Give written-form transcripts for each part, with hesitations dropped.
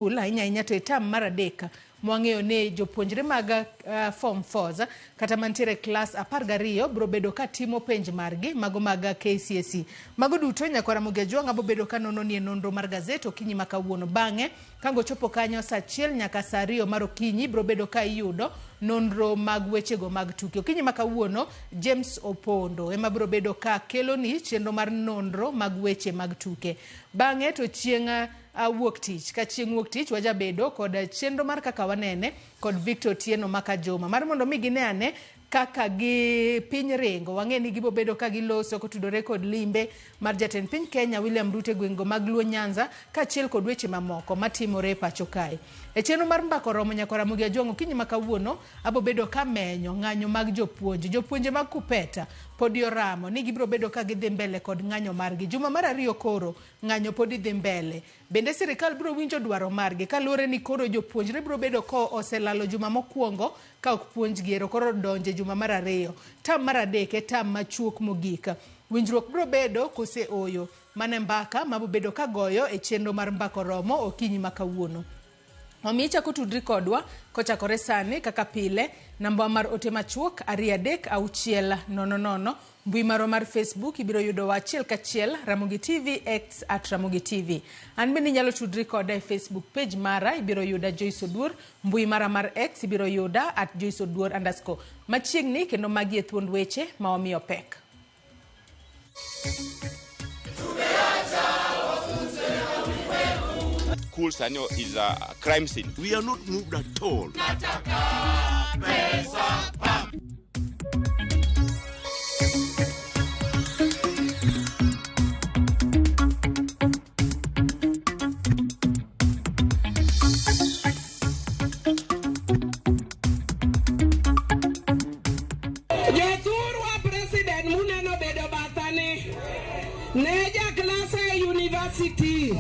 ahinya to etam mar adek mwang'eyo ne jopuonjre mag form 4 kata mantiere class 12 bro bedo ka timo penj margi mago mag KCSE. Mago duto Nyakwara Mugiajwang' abo bedo ka nono ni nonro mar gazet okinyi ma kawuono. Bang'e kango chopo kanyo saa 1 nyaka saa 2 mar okinyi bro bedo ka iyudo nonro mag wechego mag tuke. Okinyi ma kawuono James Opondo ema bro bedo ka kelo ni chenro mar nonro mag weche mag tuke. Bang'e to chieng' wuok tich ka chieng' wuok tich wajabedo kod chenro mar kaka wanene kod Victor Tieno Makajoma mar mondo mi gine ane kaka gi piny rengo. Wang'eni gibo bedo ka giloso kotudore kod limbe mar jatend piny Kenya William Ruto gwengo mag Luo Nyanza ka achiel kod weche mamoko matimore pacho kae. E chenro mar mbako romo Nyakwara Mugiajwang' okinyi ma kawuono abo bedo ka menyo ng'anyo mag jopuonje mag Kupeta podi oramo ni gibro bedo ka gidhi mbele kod ng'anyo margi. Juma mar 2 koro ng'anyo podi dhi mbele. Bende sirikal bro winjo dwaro margi kaluwore ni koro jopuonjre bro bedo ko oselalo juma mokwongo ka ok puonj giero koro donje juma mar 2. Tam mar 3 e tam machuok mogik. Winjruok bro bedo kose oyo mane mbaka mabo bedo ka goyo e chenro mar mbako romo okinyi ma kawuono. Omiyo chako tudri kodwa kochakore sani kaka pile namba mar ote machuok 236000. Mbui maro mar Facebook ibiro yudo wa achiel kachiel Ramogi TV X @Ramogi TV. An bende nyalo tudri koda e Facebook page mara ibiro yuda Joyce Oduor. Mbui mara mar X ibiro yuda @Joyce Oduor_. Machiegni kendo magi e thuond weche ma omiyo pek. Schools is a crime scene. We are not moved at all. President Muneno bedo batane neja class university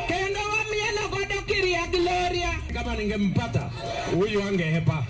kendo wamielo godo Kiria Gloria kama ningempata huyu angehepa.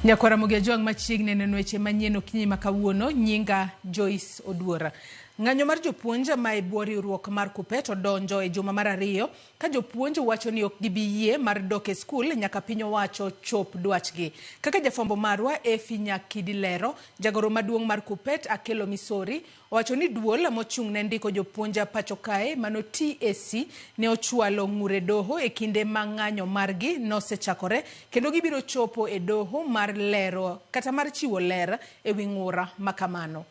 Nyakwara Mugiajwang' machiegni neno weche manyien okinyi ma kawuono. Nyinga Joyce Oduor. Ng'anyo mar jopuonj ma e bwo riwruok mar Kupeta donjo e juma mar 2 ka jopuonj wacho ni ok gibi yie mar dok e skul nyaka piny owacho chop dwachgi. Kaka jafombo marwa Efi Nyakidilero, jagoro maduong' mar Kupeta Akelo Misori wacho ni duol mochung' ne ndiko jopuonj pacho kae mano TSC ne ochwalo ng'ure doho e kinde ma ng'anyo margi nosechakore kendo gibiro chopo e doho mar lero kata mar chiwo ler e wi ng'ura makamano.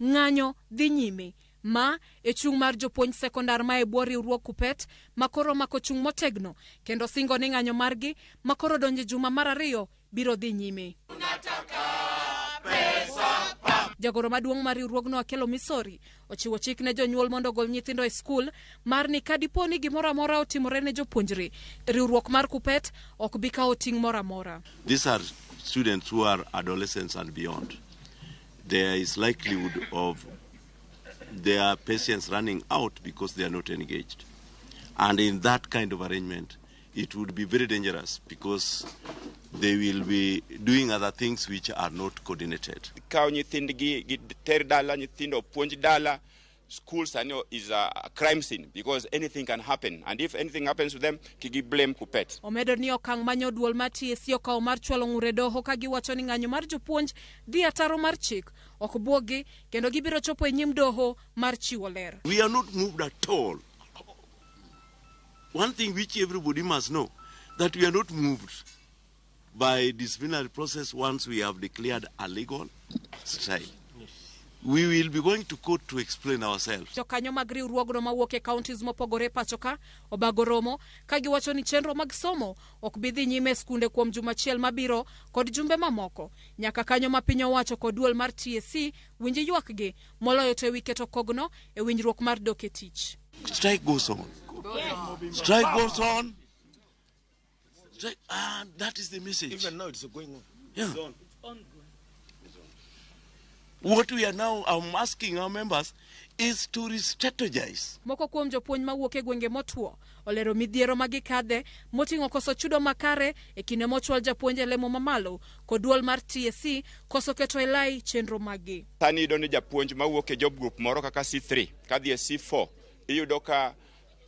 Ng'anyo dhi nyime ma e chung' mar jopuonj sekondar ma e bwo riwruok Kupeta makoro mako chung' motegno kendo singo ni ng'anyo margi makoro donje juma mar 2 biro dhi nyime. Jagoro maduong' mar riwruogno Akelo Misori ochiwo chik ne jonyuol mondo gol nyithindo e skul mar ni kadipo ni gimoro amora otimore ne jopuonjre riwruok mar Kupeta ok bi kawo ting' moro amora. These are students who are adolescents and beyond. There is likelihood of their patience running out because they are not engaged. And in that kind of arrangement, it would be very dangerous because they will be doing other things which are not coordinated. Kao nyithindgi ter dala nyithindo puonj dala. Schools is a crime scene because anything can happen, and if anything happens to them, kigi blame Kupeta. Omedo ni okang' manyo duol mar TSC okawo mar chwalo ng'ure doho ka giwacho ni ng'anyo mar jopuonj dhi ataro mar chik ok buogi kendo gibiro chopo e nyim doho mar chiwo ler. We are not moved at all. One thing which everybody must know, that we are not moved by disciplinary process once we have declared a legal strike. we will be going to court to explain ourselves. Jokanyo mag riwruogno mawuok e counties mopogore pachoka obago romo ka giwacho ni chenro mag somo ok bi dhi nyime skunde kuom juma achiel mabiro kod jumbe mamoko nyaka kanyo ma piny owacho kod duol mar TSC winji ywakgi moloyo to ewi keto kogno e winjruok mar dok e tich. Strike goes on. Strike goes on. Strike, and that is the message. Even now it's going on. Yeah. It's on. What we are now asking our members is to re-strategize. Moko kuom jopuonj mawuok e gwenge motuo olero midhiero magikadhe moting'o koso chudo makare e kinde mochwal japuonj e lemo mamalo kod duol mar TSC koso keto e lai chenro magi. Sani iyudo ni japuonj mawuok e job group moro kaka C3 kadhi e C4 iyudo ka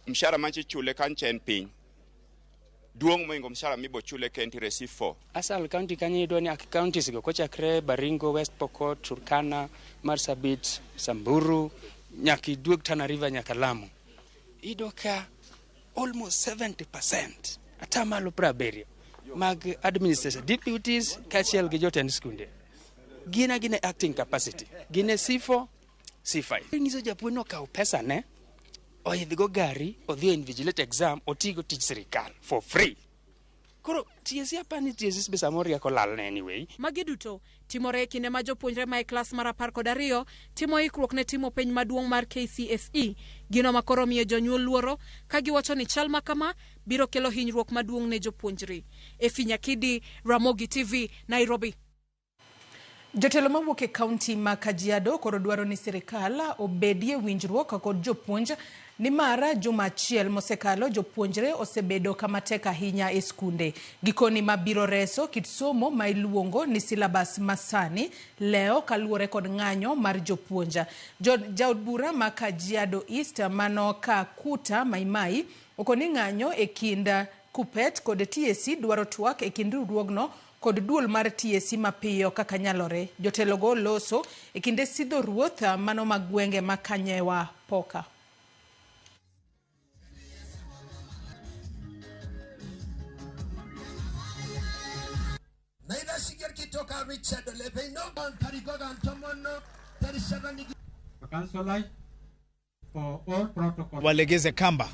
mshahara manchichule kanchen piny duong moingo mshahara mibo chule kentire C4. Asal county kanyo iyudo ni counties go kochakre Baringo, West Pokot, Turkana, Marsabit, Samburu, nyaka iduog Tana River nyaka Lamu. Iyudo ka almost 70% atamalo 70 mag administration deputies kachiel gi jotend skunde gina acting capacity gine C4 C5 nizo japuonj no kaw pesa ne oyidhigo gari odhi invigilate exam otigo tich sirikal for free. Koro TSC apani TSC be samoro yako lal anyway. Magi duto timore e kinde ma jopuonjre ma e klas mar 12 timo ikruok ne timo penj maduong' mar KCSE gino makoro miyo jonyuol luoro ka giwacho ni chal makama biro kelo hinyruok maduong' ne jopuonjre. Efinyakidi, Ramogi TV, Nairobi. Jotelo mawuok e kaunti ma Kajiado koro dwaro ni sirikal obedie winjruok kod jopuonj ni mara juma achiel mosekalo jopuonjre osebedo kama tek ahinya e skunde. Gikoni mabiro reso kit somo ma iluongo ni syllabus masani leo kaluwore kod ng'anyo mar jopuonja. Jaod bura ma Kajiado East mano ka Kuta Maimai okoni ng'anyo e kinda Kupet kod TSC dwaro twak e kind riwruogno kod duol mar TSC mapiyo kaka nyalore. Jotelo go loso e kinde sidho ruoth mano magwenge makanyewa poka. Walegeze kamba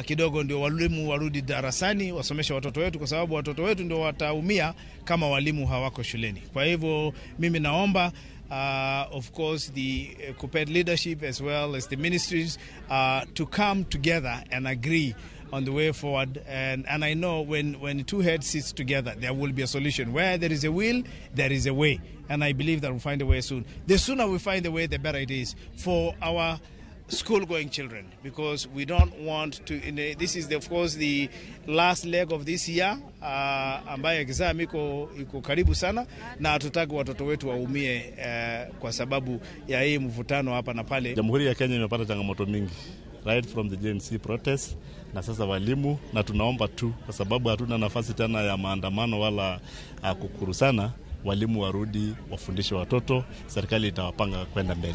kidogo ndio walimu warudi darasani wasomeshe watoto wetu, kwa sababu watoto wetu ndio wataumia kama walimu hawako shuleni. Kwa hivyo mimi naomba of course the Kupet leadership as well as the ministries to come together and agree on the way forward, and I know when two heads sit together there will be a solution. Where there is a will, there is a way, and I believe that we'll find a way soon. The sooner we find a way, the better it is for our school-going children, because we don't want to. This is of course the last leg of this year, ambayo exam iko karibu sana, na hatutaki watoto wetu waumie kwa sababu ya hii mvutano hapa na pale. Jamhuri ya Kenya imepata changamoto mingi right from the GNC protest na sasa walimu, na tunaomba tu kwa sababu hatuna nafasi tena ya maandamano wala kukurusana, walimu warudi wafundishe watoto, serikali itawapanga kwenda mbele.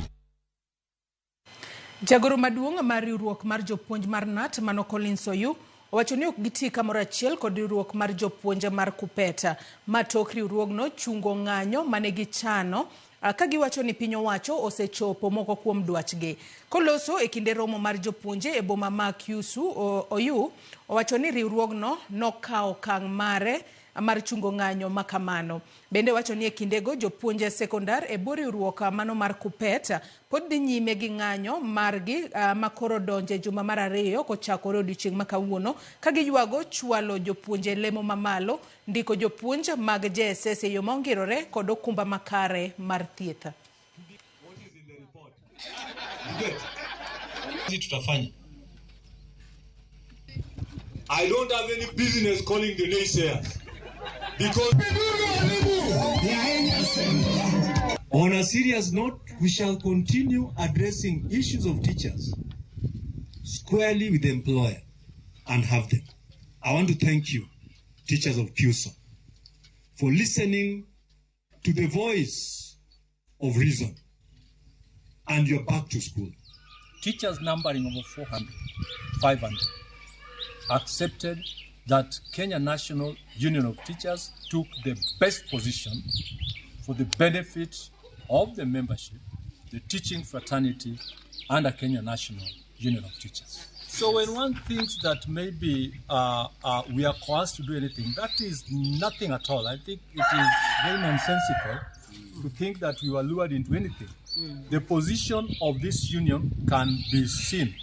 Jagoro maduong' mar riwruok mar jopuonj mar NAT mano Collins Oyu owacho ni ok giti kamoro achiel kod riwruok mar jopuonj mar Kupeta matok riwruogno chungo ng'anyo mane gichano ka giwacho ni piny owacho osechopo moko kuom dwachgi. Koloso e kinde romo mar jopuonje e boma ma Kyusu, Oyu owacho ni riwruogno nokawo okang' mare mar chungo ng'anyo makamano. Bende wacho ni e kindego jopuonje sekondar e bwo riwruok mano mar Kupeta pod dhi nyime gi ng'anyo margi makoro donje juma mar 2 kochakore odiochieng' ma kawuono ka giywago chwalo jopuonje lemo mamalo, ndiko jopuonj mag JSS e yo maongirore kod okumba makare mar thieth. I don't have any business calling the naysayers. Because on a serious note, we shall continue addressing issues of teachers squarely with the employer and have them. I want to thank you, teachers of Kyusu, for listening to the voice of reason, and you're back to school. Teachers numbering over 400, 500, accepted that Kenya National Union of Teachers took the best position for the benefit of the membership the teaching fraternity under Kenya National Union of Teachers. So when one thinks that maybe we are coerced to do anything, that is nothing at all. I think it is very nonsensical to think that we were lured into anything. The position of this union can be seen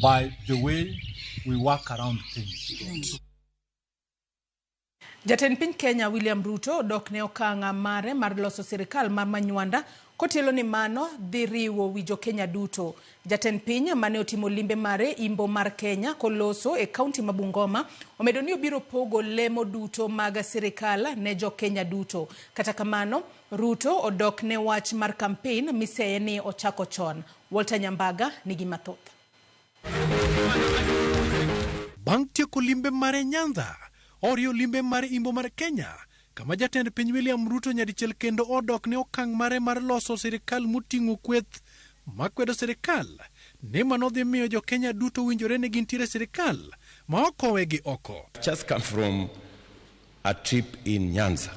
by the way we work around things. Jatend piny Kenya William Ruto dok ne okanga mare mar loso sirikal mar manywanda kotielo ni mano dhi riwo wi jo Kenya duto. Jatend piny mane otimo limbe mare imbo mar Kenya koloso e kaunti ma Bungoma omedo ni obiro pogo lemo duto mag sirikal ne jo Kenya duto. Kata kamano Ruto odok ne wach mar campaign miseye ni ochako chon. Walter Nyambaga nigi mathoth. Bang' tieko limbe mare Nyanza, orio limbe mare imbo mar Kenya, kama jatend piny William Ruto nyadichiel kendo odok ne okang' mare mar loso sirikal muting'o kweth makwedo sirikal, ne mano dhi miyo jo Kenya duto winjore ne gintiere sirikal ma okowe gi oko. Just come from a trip in Nyanza.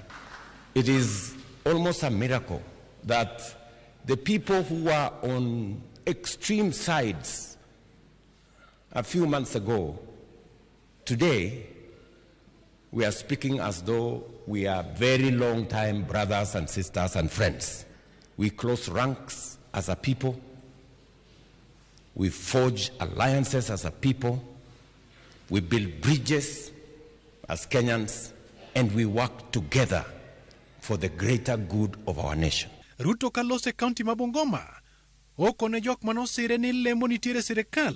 It is almost a miracle that the people who were on extreme sides a few months ago, today, we are speaking as though we are very long time brothers and sisters and friends. We close ranks as a people. We forge alliances as a people. We build bridges as Kenyans, and we work together for the greater good of our nation. Ruto kalose kaunti ma Bungoma, oko ne jok manosire ni lemo nitiere sirikal,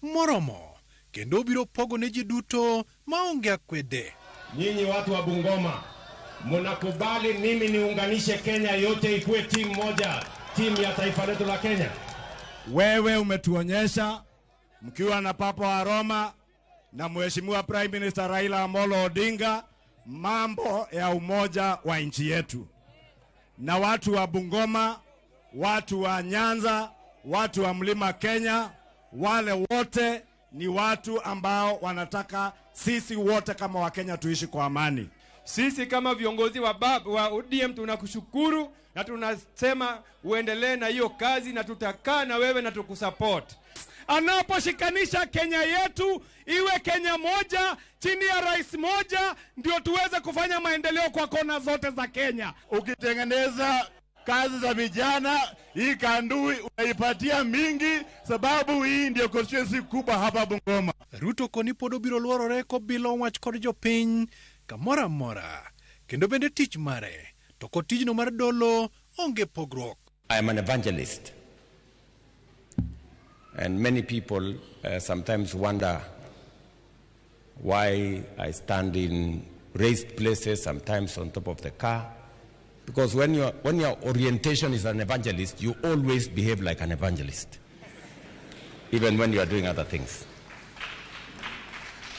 moromo, kendo biro pogo ne ji duto maonge akwede. Nyinyi watu wa Bungoma, mnakubali mimi niunganishe Kenya yote ikuwe timu moja, timu ya taifa letu la Kenya? Wewe umetuonyesha mkiwa na Papa wa Roma na Mheshimiwa Prime Minister Raila Amolo Odinga mambo ya umoja wa nchi yetu. Na watu wa Bungoma, watu wa Nyanza, watu wa Mlima Kenya, wale wote ni watu ambao wanataka sisi wote kama Wakenya tuishi kwa amani. Sisi kama viongozi wa ODM tunakushukuru na tunasema uendelee na hiyo kazi na tutakaa na wewe na tukusupport. Anaposhikanisha Kenya yetu iwe Kenya moja chini ya rais moja ndio tuweze kufanya maendeleo kwa kona zote za Kenya. Ukitengeneza kazi za vijana, hii Kandui unaipatia mingi sababu hii ndio constituency kubwa hapa Bungoma. Ruto koni podo biro luorore ko bilo wach kod jopiny kamora mora. Kendo bende tich mare, to ko tijno mar dolo onge pogruok. I am an evangelist. And many people sometimes wonder why I stand in raised places, sometimes on top of the car. Because when your orientation is an evangelist, you always behave like an evangelist, even when you are doing other things.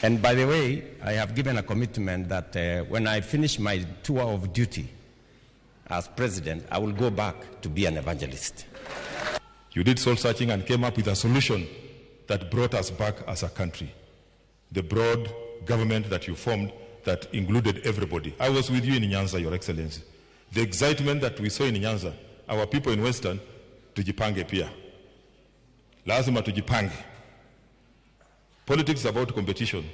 And by the way, I have given a commitment that when I finish my tour of duty as president, I will go back to be an evangelist. You did soul searching and came up with a solution that brought us back as a country. The broad government that you formed that included everybody. I was with you in Nyanza, Your Excellency. The excitement that we saw in Nyanza, our people in Western, tujipange pia. Lazima tujipange. Politics is about competition.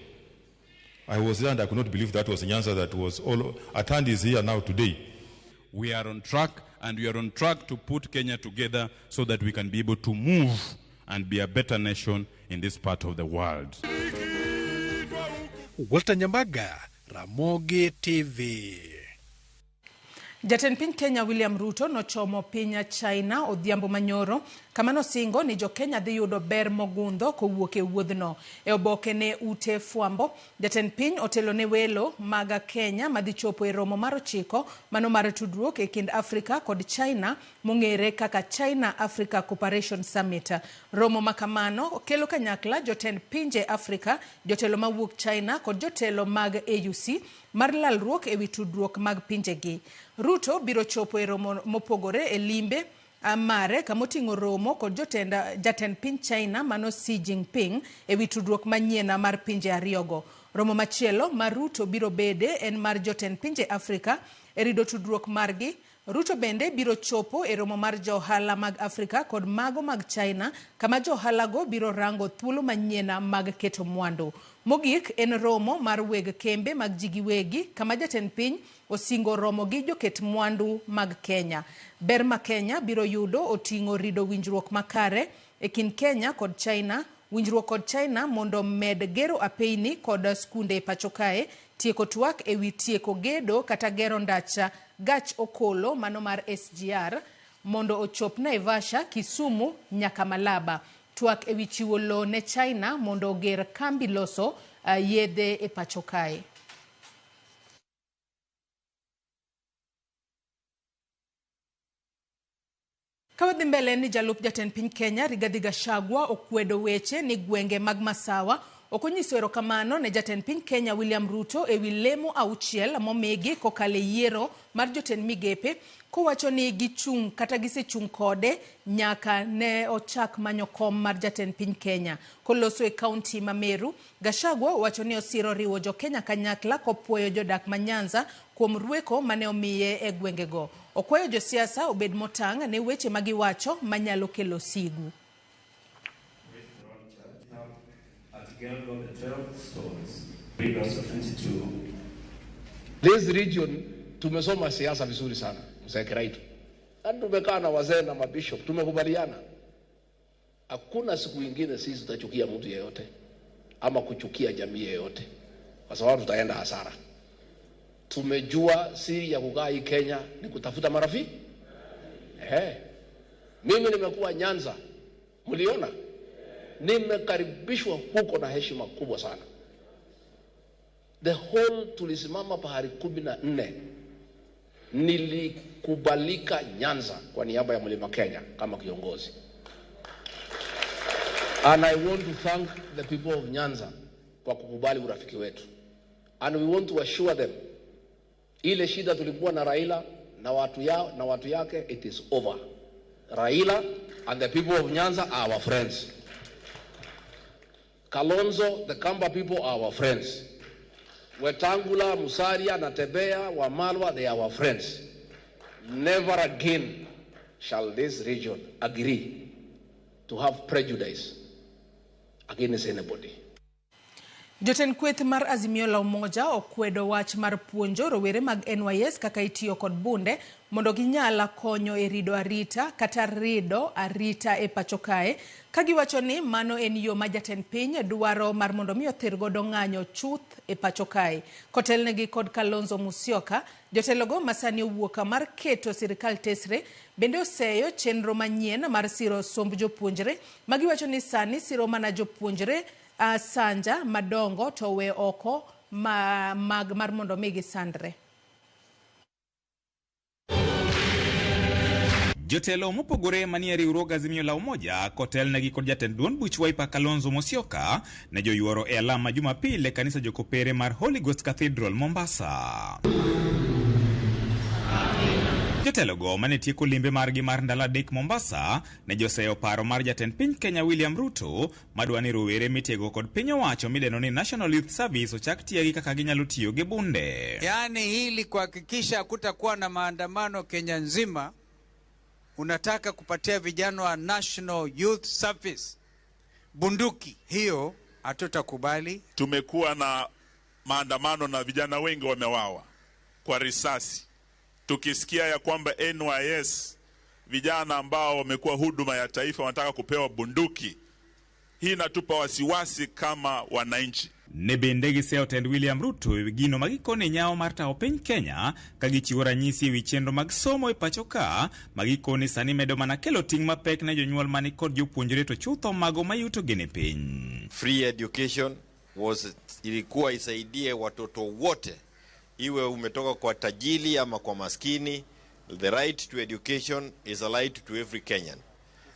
I was there and I could not believe that was Nyanza that was all. Atandi is here now today. We are on track, and we are on track to put Kenya together so that we can be able to move and be a better nation in this part of the world. Walter Nyambaga, Ramogi TV. Jatend piny Kenya William Ruto nochomo piny China odhiambo manyoro kamano singo ni jo Kenya dhi yudo ber mogundho kowuok e wuodhno. E oboke ne ute fwambo, jatend piny otelo ne welo maga Kenya madhi chopo e romo mar 9 mano mar tudruok e kind Afrika kod China mong'ere kaka China Africa Cooperation Summit. Romo makamano kelo kanyakla jotend pinje Afrika, jotelo mawuok China kod jotelo mag AUC mar lalruok e wi tudruok mag pinjegi. Ruto biro chopo e romo mopogore e limbe mare kamoting'o romo kod jatend piny China mano Xi Jinping e wi tudruok manyien mar pinje ariyogo. Romo machielo mar Ruto biro bede en mar jotend pinje Afrika e rido tudruok margi Ruto bende biro chopo e romo mar johala mag Afrika kod mago mag China kama johalago biro rango thuolo manyiena mag keto mwandu. Mogik en romo mar weg kembe mag jigiwegi kama jatend piny osingo romo gi joket mwandu mag Kenya. Ber ma Kenya biro yudo otingo rido winjruok makare e kind Kenya kod China, winjruok kod China mondo med gero apeini kod skunde pachokae, tieko twak ewi tieko gedo kata gero ndacha gach okolo mano mar SGR mondo ochop Naivasha, Kisumu nyaka Malaba. Twak ewi chiwo lo ne China mondo oger kambi loso yedhe e pachokae. Kawadhi mbele ni jalup jatend piny Kenya Rigathi Gachagua okwedo weche ni gwenge mag Masawa okonyiso erokamano ne jatend piny Kenya William Ruto ewi lemo auchiel momigi kokale yiero mar jotend migepe kowacho ni gichung kata gisechung kode nyaka ne ochak manyo kom mar jatend piny Kenya. Koloso e kaunti ma Meru, Gachagua wacho ni osiro riwo jo Kenya kanyakla kopuoyo jodak ma Nyanza kuom rweko mane omiye e gwengego. Okwayo josiasa obed motang' ne weche magiwacho manyalo kelo sigu. This region tumesoma siasa vizuri sana, Mzee Kiraitu. Hadi tumekaa na wazee na mabishop, tumekubaliana. Hakuna siku nyingine sisi tutachukia mtu yeyote ama kuchukia jamii yeyote, kwa sababu tutaenda hasara. Tumejua siri ya kukaa hii Kenya ni kutafuta marafiki. Mimi nimekuwa Nyanza, mliona? Nimekaribishwa huko na heshima kubwa sana. The whole tulisimama pahali 14. Nilikubalika Nyanza kwa niaba ya Mlima Kenya kama kiongozi. And I want to thank the people of Nyanza kwa kukubali urafiki wetu. And we want to assure them ile shida tulikuwa na Raila na watu yake, it is over. Raila and the people of Nyanza are our friends. Kalonzo, the Kamba people are our friends. Wetangula, Musalia, Natebea, Wamalwa, they are our friends. Never again shall this region agree to have prejudice against anybody. Joten kweth mar Azimio la Umoja okwedo wach mar puonjo rowere mag NYS kaka itiyo kod bunde mondo ginyala konyo e rido arita kata rido arita e pachokae, kagiwacho ni mano en yo ma jatend piny dwaro mar mondo miyo thirgodo ng'anyo chuth e pachokae. Kotelnegi kod Kalonzo Musyoka, jotelogo masani owuoka mar keto sirikal tesre bende oseyo chenro manyien mar siro somb jopuonjre, magiwacho ni sani siro mana jopuonjre sanja madongo to we oko mar mondo migi sandre. Jotelo mopogore manie riwruog Azimio la Umoja kotelnegi kod jatend duond buch Wiper Kalonzo Musyoka ne joyuoro e alama Jumapil e kanisa jokopere mar Holy Ghost Cathedral Mombasa. Jotelogo mane tieko limbe margi mar ndalo adek Mombasa ne joseyo paro mar jatend piny Kenya William Ruto madwani rowere mitego kod piny owacho mideno ni National Youth Service ochak tiegi kaka ginyalo tiyo gi bunde. Yaani hili kuhakikisha kutakuwa na maandamano Kenya nzima, unataka kupatia vijana wa National Youth Service bunduki, hiyo hatutakubali. Tumekuwa na maandamano na vijana wengi wamewawa kwa risasi. Tukisikia ya kwamba NYS vijana ambao wamekuwa huduma ya taifa wanataka kupewa bunduki, hii inatupa wasiwasi kama wananchi. Nebende giseo tend William Ruto gino magikone nyao mar tao piny Kenya kagichiwo ranyisi ewi chenro mag somo e pachoka magikone sani medo mana kelo ting' mapek ne jonyuol mani kod jopuonjre to chutho mago mayuto gene piny. Free education ilikuwa isaidie watoto wote, iwe umetoka kwa tajiri ama kwa maskini. The right to education is a right to every Kenyan,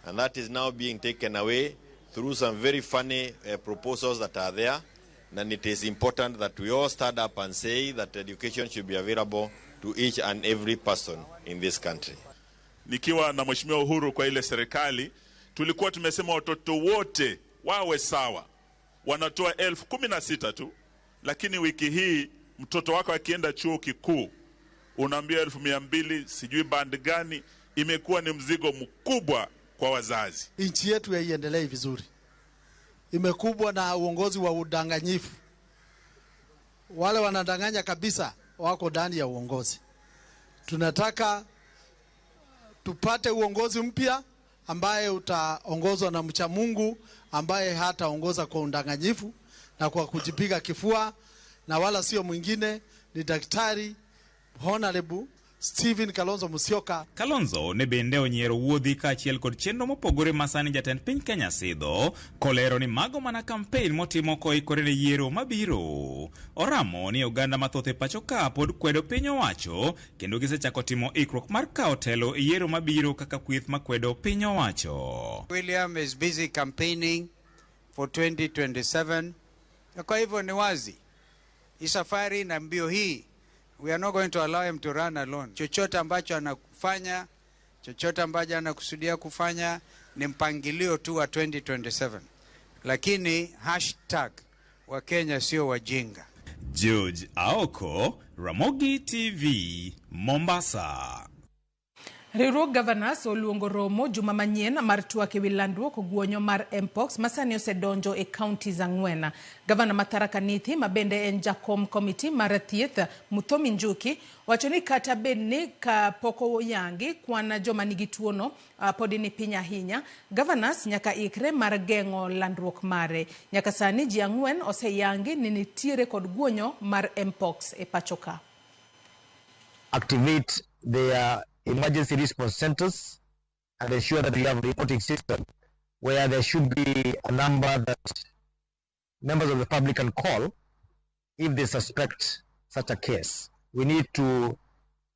and that is now being taken away through some very funny proposals that are there. And it is important that we all stand up and say that education should be available to each and every person in this country. Nikiwa na Mheshimiwa Uhuru kwa ile serikali, tulikuwa tumesema watoto wote wawe sawa. Wanatoa 16,000 tu, lakini wiki hii mtoto wako akienda chuo kikuu unaambia 1200 sijui band gani. Imekuwa ni mzigo mkubwa kwa wazazi. Nchi yetu haiendelee vizuri, imekubwa na uongozi wa udanganyifu. Wale wanadanganya kabisa wako ndani ya uongozi. Tunataka tupate uongozi mpya ambaye utaongozwa na mcha Mungu, ambaye hataongoza kwa udanganyifu na kwa kujipiga kifua, na wala sio mwingine, ni Daktari Honorable Stephen Kalonzo Musyoka. Kalonzo ne bende onyiero wuodhi ka achiel kod chenro mopogore masani jatend piny Kenya sidho kolero ni mago mana campaign motimo koikore ne yiero mabiro. Oramo ni oganda mathoth e pacho ka pod kwedo piny owacho kendo gisechako timo ikruok mar kawo telo e yiero mabiro kaka kweth makwedo piny owacho. William is busy campaigning for 2027. Kwa hivyo ni wazi hii safari na mbio hii, we are not going to allow him to run alone. Chochote ambacho anafanya, chochote ambacho anakusudia kufanya ni mpangilio tu wa 2027. Lakini hashtag wa Kenya sio wajinga. George Aoko, Ramogi TV, Mombasa. Riwruog Governors oluongo romo juma manyien mar twak ewi landruok guonyo mar Mpox masani osedonjo e counties ang'wen. Gavana ma Tharaka Nithi ma bende en jakom komiti mar thieth Muthomi Njuki wacho ni kata bedni ka poko oyangi kwan joma nigi tuono pod ni piny ahinya, Governors nyaka ikre mar geng'o landruok mare. Nyaka sani ji ang'wen oseyangi ni nitiere kod guonyo mar Mpox e pacho ka. Activate their emergency response centers and ensure that we have a reporting system where there should be a number that members of the public can call if they suspect such a case. We need to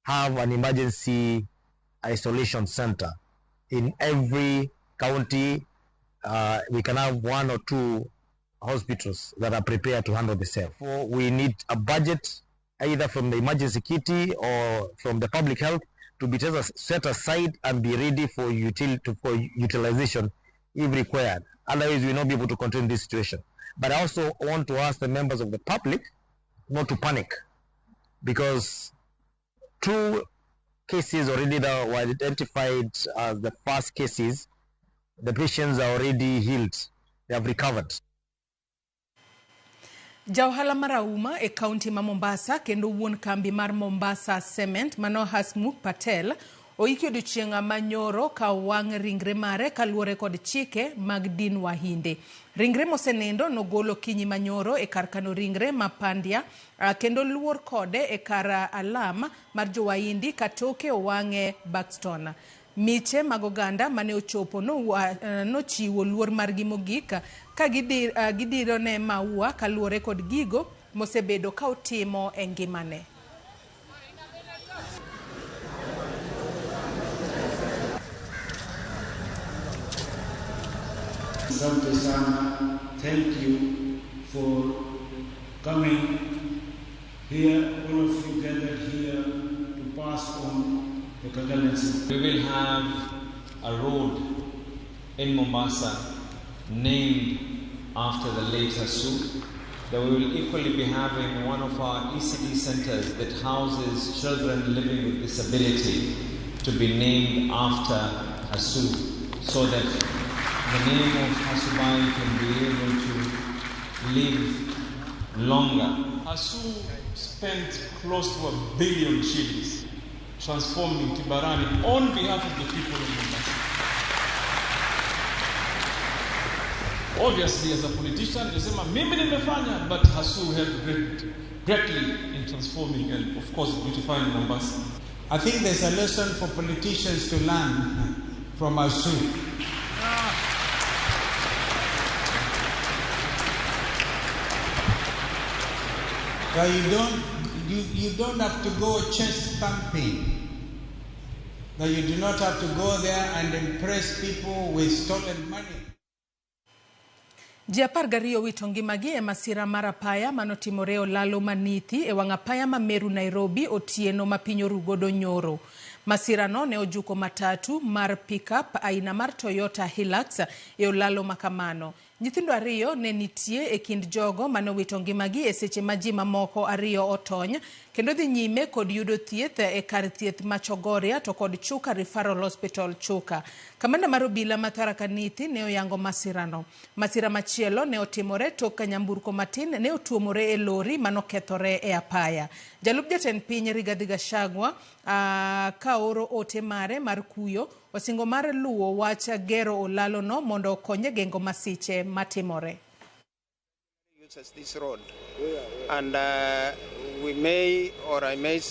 have an emergency isolation center in every county. We can have 1 or 2 hospitals that are prepared to handle the same. We need a budget either from the emergency kitty or from the public health to be set aside and be ready for utilization if required. Otherwise, we will not be able to contain this situation. But I also want to ask the members of the public not to panic, because 2 cases already that were identified as the first cases, the patients are already healed, they have recovered. Jauhala marauma e kaunti ma Mombasa kendo wuon kambi mar Mombasa Cement Mano Hasmukh Patel oiki odiochieng' manyoro ka wang' ringre mare kaluwore kod chike mag din Wahinde. Ringre mosenendo nogolo kinyi manyoro e kar kano ringre ma Pandya kendo luor kode e kar alam mar Jo-Wahindi katoke owang'e Buxton. Miche magoganda mane ochopo nochiwo luor margi mogik ka gidiro ne maua kaluwore kod gigo mosebedo ka otimo e ngimane. Asante sana. Thank you for coming here, all of you gathered here to pass on the condolences. We will have a road in Mombasa named after the late Hasu. That we will equally be having one of our ECD centers that houses children living with disability to be named after Hasu, so that the name of Hasubai can be able to live longer. Hasu spent close to $1 billion transforming Kibarani on behalf of the people of Mombasa. Obviously, as a politician, nilisema mimi nimefanya, but Hasu helped greatly in transforming and, of course, beautifying Mombasa. I think there's a lesson for politicians to learn from Hasu. You don't have to go chest thumping. That you do not have to go there and impress people with stolen money. Ji 12 wito ngimagi e masira mar apaya manotimore Olalo Manithi e wang' apaya ma Meru Nairobi otieno ma piny orugodo nyoro. Masira no ne ojuko matatu mar pickup aina mar Toyota Hilux e Olalo makamano. Nyithindo ariyo ne nitie e kind jogo manowito ngimagi e seche ma ji mamoko ariyo otony kendo dhi nyime kod yudo thieth e kar thieth ma Chogoria to kod Chuka Referral Hospital Chuka. Kamanda mar obila ma Tharaka Nithi ne oyango masirano. Masira machielo ne otimore tok ka nyamburko matin ne otuomore e lori manokethore e apaya. Jalup jatend piny Rigathi Gachagua ka oro ote mare mar kuyo osingo mar luwo wach gero olalo no mondo okonye gengo masiche matimore. Uses this road and we may or I may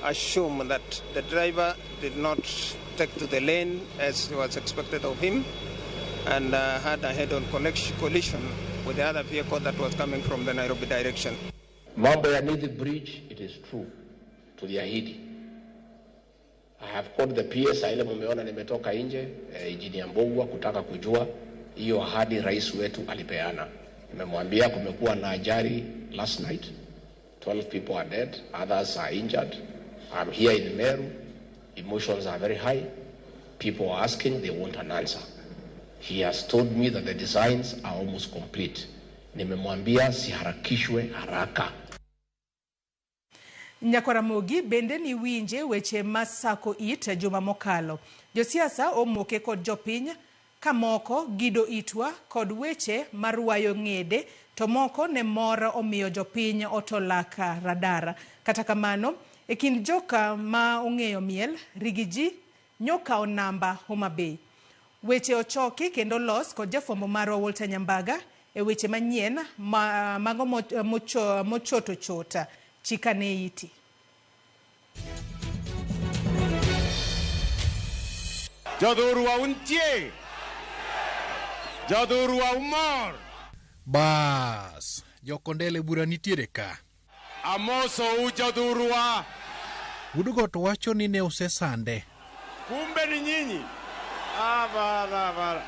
assume that the driver did not take to the lane as was expected of him and had a head-on collision with the other vehicle that was coming from the Nairobi direction. Mambo ya Nithi Bridge, it is true, tuliahidi. I have called the PS, ile mumeona nimetoka nje, Engineer Mbogwa kutaka kujua hiyo ahadi rais wetu alipeana. Nimemwambia kumekuwa na ajali last night, 12 people are dead, others are injured. I'm here in Meru, emotions are very high, people are asking, they want an answer. He has told me that the designs are almost complete. Nimemwambia siharakishwe haraka. Nyakaramogi bende ni winje weche masako it juma mokalo. Josiasa omoke kod jopiny ka moko gido itwa kod weche marwayo ng'ede to moko ne mora omiyo jopiny otolaka radara. Kata kamano e kind joka ma ong'eyo miel Rigiji nyoka o namba Homa Bay. Weche ochoki kendo los kod jafombo marwa Walter Nyambaga e weche manyien mago mochoto chota chikane iti. Jodhurwa untie. Jodhurwa umor. Bas, jokondele bura nitiere ka. Amoso ujodhurwa. Udugot wacho ni ne usesande. Kumbe ni nyinyi. Bara.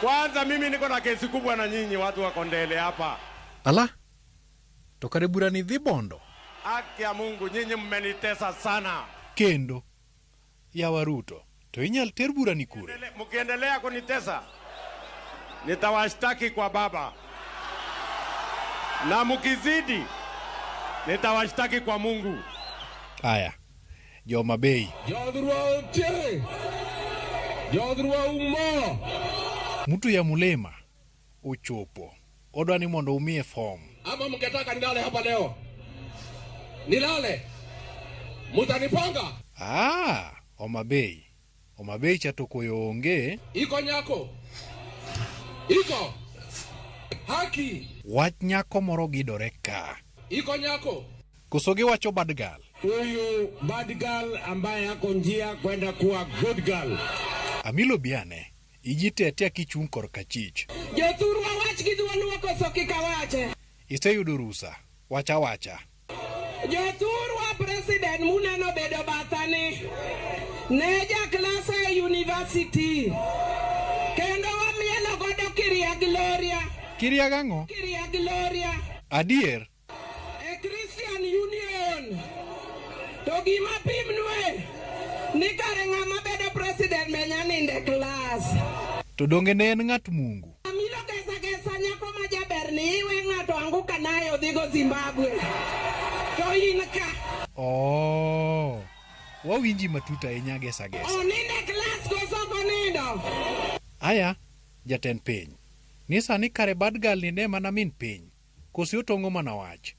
Kwanza mimi niko na kesi kubwa na nyinyi watu wa Kondele hapa. Ala? Tokare bura ni dhi bondo. Haki ya Mungu, nyinyi mmenitesa sana. Kendo ya Waruto, to inyal ter bura ni kure. Mkiendelea kunitesa, nitawashtaki kwa baba. Na mkizidi, nitawashtaki kwa Mungu. Aya, Homa Bay. Jodhurwa utie. Jodhurwa umo. Mtu ya Mulema uchopo. Odwa ni mondo umie form. Ama mngetaka nilale hapa leo? Nilale. Mutanipanga? Homa Bay. Homa Bay chatokoyo onge. Iko nyako. Iko. Haki. Wach nyako moro gidore ka. Iko nyako. Kusogi wacho bad girl. Huyu bad girl ambaye yako njia kwenda kuwa good girl. Amilo biane. Ijitetea kichung kor kachich. Jothurwa wach gidwaluo koso kikawache. Iseyudo rusa. Wacha. Jothurwa president muneno bedo bathani. Neja klase university. Kendo wamielo godo Kiria Gloria. Kiria gango? Kiria Gloria. Adier. E Christian Union. To gima pimnwe. Nikare ng'ama bedo president menyaninde class. To donge ne en ng'at Mungu. Amilo gesa nyako ma jaber ni iwe ng'ato anguka nayo dhigo Zimbabwe. To inka. Wawinji matuta enya gesa. Oninde class koso konindo. Aya, jatend piny. Nisa ni kare bad girl ni ne mana min piny. Kosi utongo mana wach.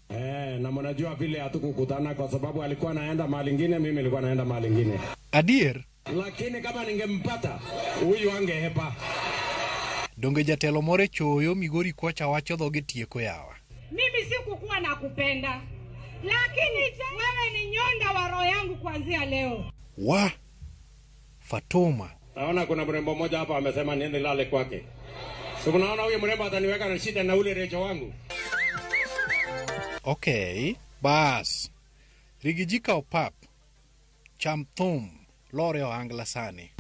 Na mnajua vile hatukukutana kwa sababu alikuwa anaenda mahali ingine, mimi nilikuwa naenda mahali ingine. Adier. Lakini kama ningempata, huyu angehepa. Donge jatelo more choyo Migori kocha wacho dhoge tieko yawa. Mimi sikukuwa na kupenda. Lakini wewe ni nyonda wa roho yangu kuanzia leo. Fatuma. Naona kuna mrembo mmoja hapa amesema niende lale kwake. So unaona huyu mrembo ataniweka na shida na ule recho wangu. Okay, bas. Rigijika opap. Chamthum. Lore o angla sani.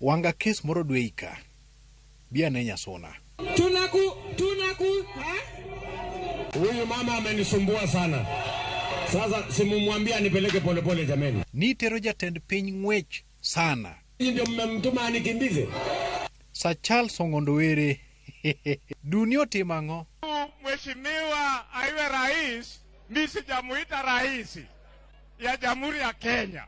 Wanga kes moro dweika. Bia nenya sona. Tunaku, Huyu mama amenisumbua sana. Sasa simumwambia anipeleke polepole jameni. Nitero jatend piny ng'wech sana. Ndio mmemtuma anikimbize. Sa Charles Ongondowere. Dunia timang'o. Mheshimiwa aiwe rais, mimi sijamuita rais ya Jamhuri ya Kenya.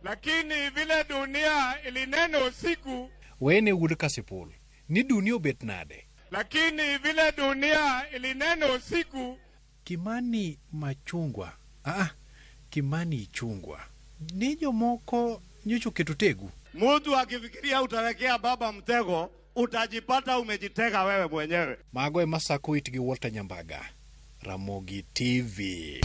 Lakini vile dunia ilinena usiku, Wene wuod Kasipul. Ni dunia obet nade. Lakini vile dunia ilinena usiku, Kimani Machungwa. Kimani Ichungwa. Ni jomoko nyocho ketutegu. mtu akifikiria utarekea baba mtego, utajipata umejitega wewe mwenyewe. Mago Masako itgi Walter Nyambaga. Ramogi TV.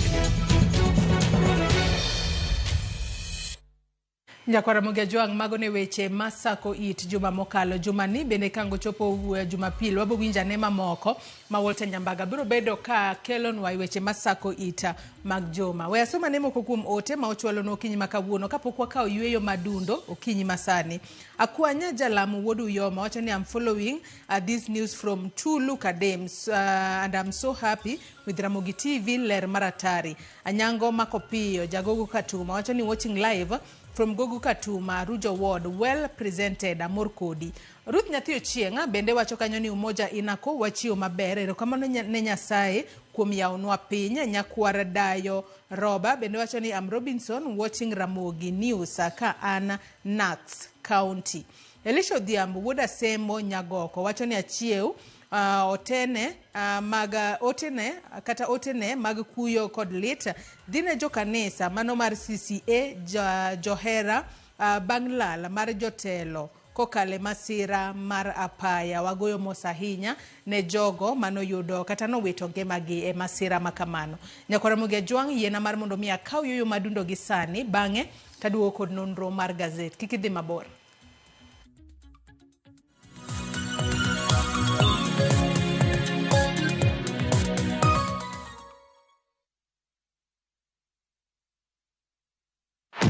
Nyakwara Mugejuang magone weche Masako it juma mokalo jumani bende kango chopo Jumapil wabo winja nema moko ma Walter Nyambaga biro bedo ka kelon wa weche Masako it mag juma. We asoma nemo kukum ote ma ochwalo no okinyi makawuono kapokwa ka oyweyo madundo okinyi masani. Akwanya jalamu wodu yoma wacho ni I'm following this news from Chulu Kadems and I'm so happy with Ramogi TV ler maratari. Anyango Makopio Jagogo Katuma wacho ni watching live from Gogu Katuma, Rujo Ward, well presented, Amor Kodi. Ruth Nyathio Chienga, bende wacho kanyo ni umoja inako, wachio mabere, rokamano Nyasaye, kuom yaonwa pinya, Nyakwara Dayo Roba, bende wacho ni I'm Robinson, watching Ramogi News, ka an Nats County. Elisha Odhiambo, wuoda Sembo Nyagoko, wacho ni achieu, otene mag kuyo kod lit dine jo kanisa mano mar CCA johera banglala mar jotelo kokale masira mar apaya wagoyo mosahinya ne jogo mano yudo kata no wito ngimagi e masira makamano. Nyakwara Mugejuang yena mar mondo mi akaw yoyo madundo gi sani bange taduo kod nonro mar gazet kikidhi mabor.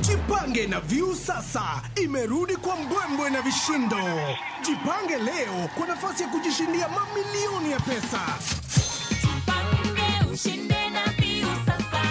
Jipange na Viusasa imerudi kwa mbwembwe na vishindo. Jipange leo kwa nafasi ya kujishindia mamilioni ya pesa. Jipange ushinde na Viusasa.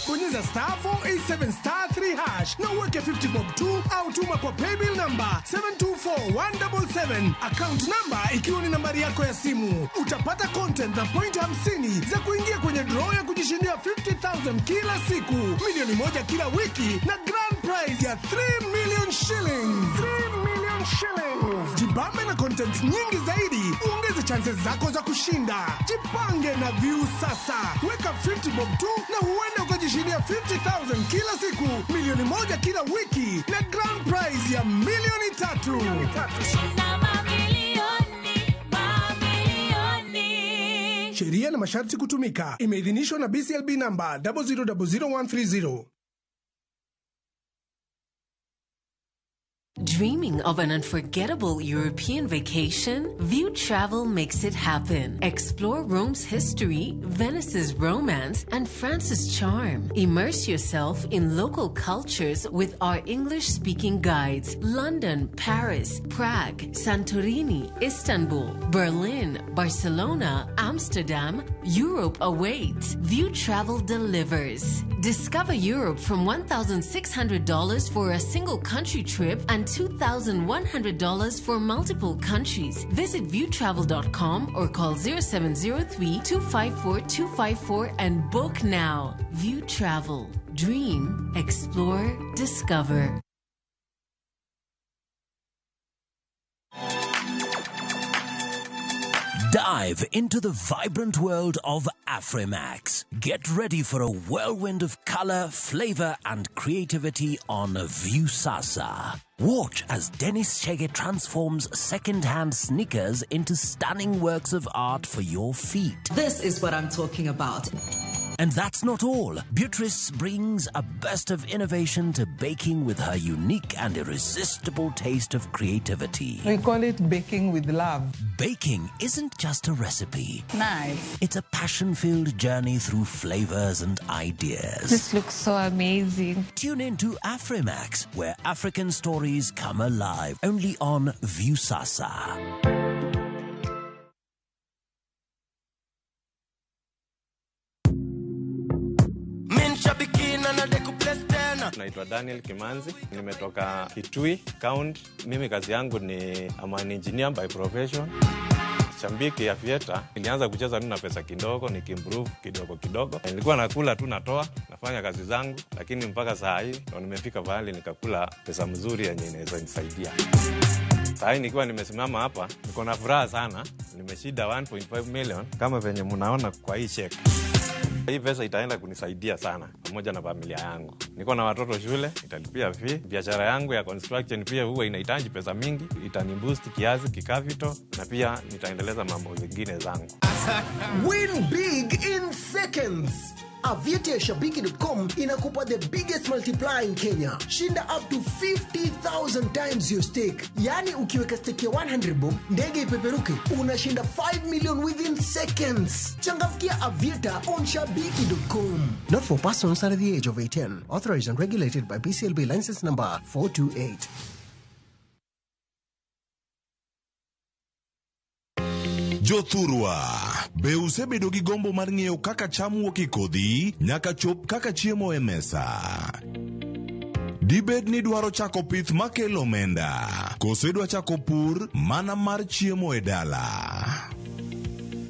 Bonyeza *487*3# na uweke 50 bob tu au tuma kwa paybill number 724177. Account number ikiwa ni nambari yako ya simu. Utapata content na point 50 za kuingia kwenye draw ya kujishindia 50,000 kila siku, milioni moja kila wiki na grand prize ya 3 million shillings. 3 million shillings. Jibambe na content nyingi zaidi, uongeze chances zako za kushinda. Jipange na Viusasa. Weka 50 bob tu na huenda ukajishindia 50,000 kila siku, milioni moja kila wiki na grand prize ya milioni 3. Sheria na masharti kutumika. Imeidhinishwa na BCLB number 0000130. Dreaming of an unforgettable European vacation? View Travel makes it happen. Explore Rome's history, Venice's romance, and France's charm. Immerse yourself in local cultures with our English-speaking guides. London, Paris, Prague, Santorini, Istanbul, Berlin, Barcelona, Amsterdam. Europe awaits. View Travel delivers. Discover Europe from $1,600 for a single country trip and $2,100 for multiple countries. Visit viewtravel.com or call 0703-254-254 and book now. View Travel. Dream, explore, discover. Dive into the vibrant world of Afrimax. Get ready for a whirlwind of color, flavor, and creativity on Viusasa. Watch as Dennis Chege transforms second-hand sneakers into stunning works of art for your feet. This is what I'm talking about. And that's not all. Beatrice brings a burst of innovation to baking with her unique and irresistible taste of creativity. We call it baking with love. Baking isn't just a recipe. Nice. It's a passion-filled journey through flavors and ideas. This looks so amazing. Tune in to Afrimax, where African stories come alive. Only on Viusasa. Naitwa Daniel Kimanzi, nimetoka Kitui County. Mimi kazi yangu ni an engineer by profession. Shambiki Aviator, nilianza kucheza na pesa kidogo, nikimprove kidogo. Nilikuwa nakula tu natoa, nafanya kazi zangu, lakini mpaka saa hii ndo nimefika pahali nikakula pesa mzuri yenye inaweza nisaidia. Saa hii nikiwa nimesimama hapa, niko na furaha sana. Nimeshinda 1.5 million kama venye mnaona kwa hii check. Hii pesa itaenda kunisaidia sana pamoja na familia yangu. Niko na watoto shule, italipia fee. Biashara yangu ya construction pia huwa inahitaji pesa mingi, itaniboost kiasi kikapital, na pia nitaendeleza mambo mengine zangu. Win big in seconds. Aviator ya Shabiki.com inakupa the biggest multiplier in Kenya. Shinda up to 50,000 times your stake. Yani ukiweka stake ya 100 bob, ndege ipeperuke, unashinda 5 million within seconds. Changamkia Aviator on Shabiki.com. Not for persons under the age of 18. Authorized and regulated by BCLB license number 428. Jothurwa, be usebedo gi gombo mar ng'eyo kaka cham wuok e kodhi nyaka chop kaka chiemo e mesa. Dibed ni dwaro chako pith makelo omenda, koso idwa chako pur mana mar chiemo e dala.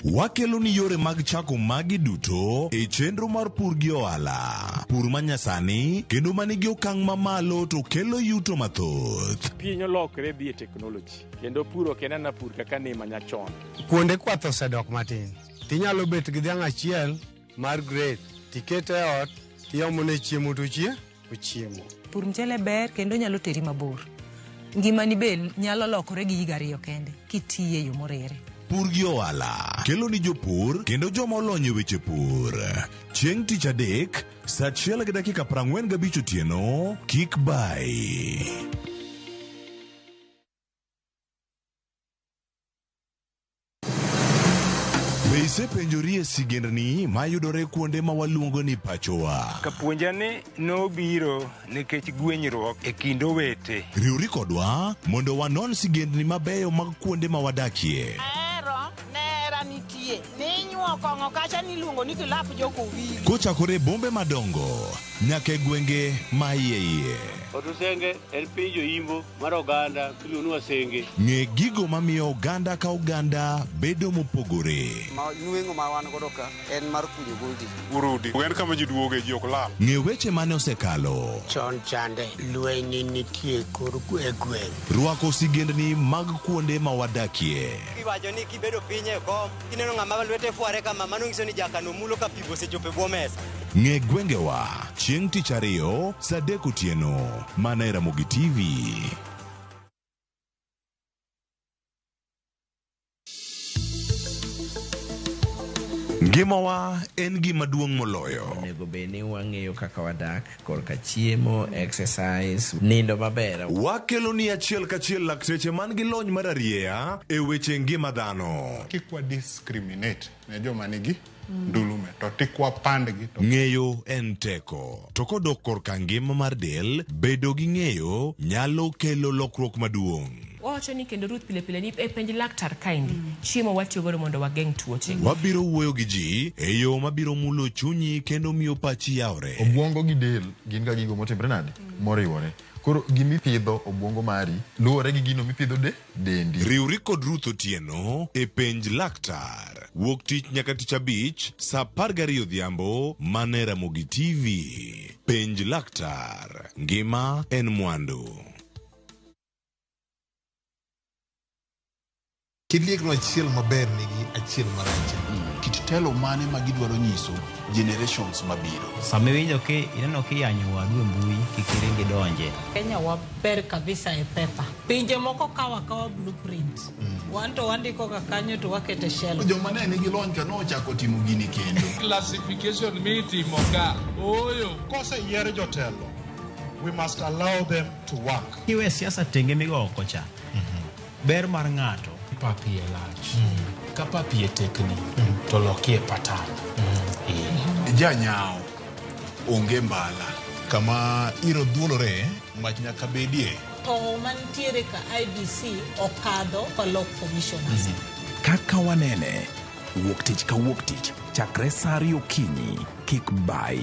Wakelo ni yore mag chako magi duto e chenro mar pur gi ohala. Pur manyasani kendo manigi okang' mamalo to kelo yuto mathoth. Piny olokre dhi e technology kendo puro kenana pur kaka ne manyachon. Kuonde kwath osedok matin. Tinyalo bet gi dhiang' achiel mar grade, tikete e ot, tiomone chiemo to ochiemo. Pur mchele ber kendo nyalo teri mabor. Ngimani be nyalo lokore gi higa 2 kende kitiye yo morere. Pur gi ohala kelo ni jopur kendo joma olony e weche pur. Chieng' tich adek, saa 1:45 otieno, kik bai. Isepenjori e sigendni mayudore kuonde ma waluongo ni pachowa. Kapuonjani nobiro nikech gwenyruok e kind owete. Riwri kodwa mondo wanon sigendni mabeyo mag kuonde ma wadakie. Nera nitie. Ninyuo kong'o kacha niluongo ni kilap joko wili. Kochakore bombe madongo nyaka e gwenge ma iye. Otusenge en piny joimbo mar oganda kiluonu wasenge. Ng'e gigo mamiyo oganda ka oganda bedo mopogore. Nueng'o ma wan godo ka en mar kunyo goldi. Urudi. En kama ji duoge ji ok lal. Ng'e weche mane osekalo. Chon chande lweny nitie kor gweng'. Rwako sigendni mag kuonde ma wadakie. Iwacho ni kibedo piny e kom, kineno ng'ama lwete fuare kama mano nyiso ni jakano mulo ka pigo sechope bwo mesa. Ng'e gwengewa chieng' tich ariyo saa 3 otieno mana e Ramogi TV. Ngimawa en gima duong' moloyo. Onego bed ni wang'eyo kaka wadak, korka chiemo, exercise, nindo maber. Wakelo ni achiel kachiel lakteche man gi lony mar arieya e weche ngima dhano. Kikwa discriminate ne joma nigi ndulume to tikwa pandgi to ng'eyo en teko. To kodok korka ngima mar del, bedo gi ng'eyo nyalo kelo lokruok maduong'. Wacho ni kendo Ruth pile ni e penj laktar kaindi chiemo watiyo godo mondo wageng' tuoche. Wabiro wuoyo gi ji e yo mabiro mulo chunyi kendo miyo pachi yawre. Obwongo gi del gin ga gigo motimre nade moriwore. Koro gimipidho obwongo mari luwore gi gino mipidho dendi. Riwri kod Ruth Otieno e penj laktar. Wuok tich nyaka tich abich saa 12 odhiambo mana e Ramogi TV. Penj laktar. Ngima en mwandu. Kidliekno achiel maber nigi achiel marach. Kit telo mane ma gidwaro nyiso generations mabiro. Sama winjo ki ineno kiyanyo wadu e mbui kikiringi donje. Kenya waber kabisa e pepa. Pinje moko kawa blueprint. Wanto wandiko kakanyo to wakete shell. Joma ne nigi lony ka nochako timo gini kendo. Classification mitimo ka. Oyo. Kose yier jotelo, we must allow them to work. Kiwe siasa tenge migo oko cha. Ber mar ng'ato papi e lach. Ka papi e tekni, to loki e patan. Janyao, onge mbala. Kama iro dhuolore, mach nyaka bedie. To mantiere ka IBC okadho kolok commissioners. Kaka wanene, wuok tich ka wuok tich, chakre saa 2 okinyi, kik bai.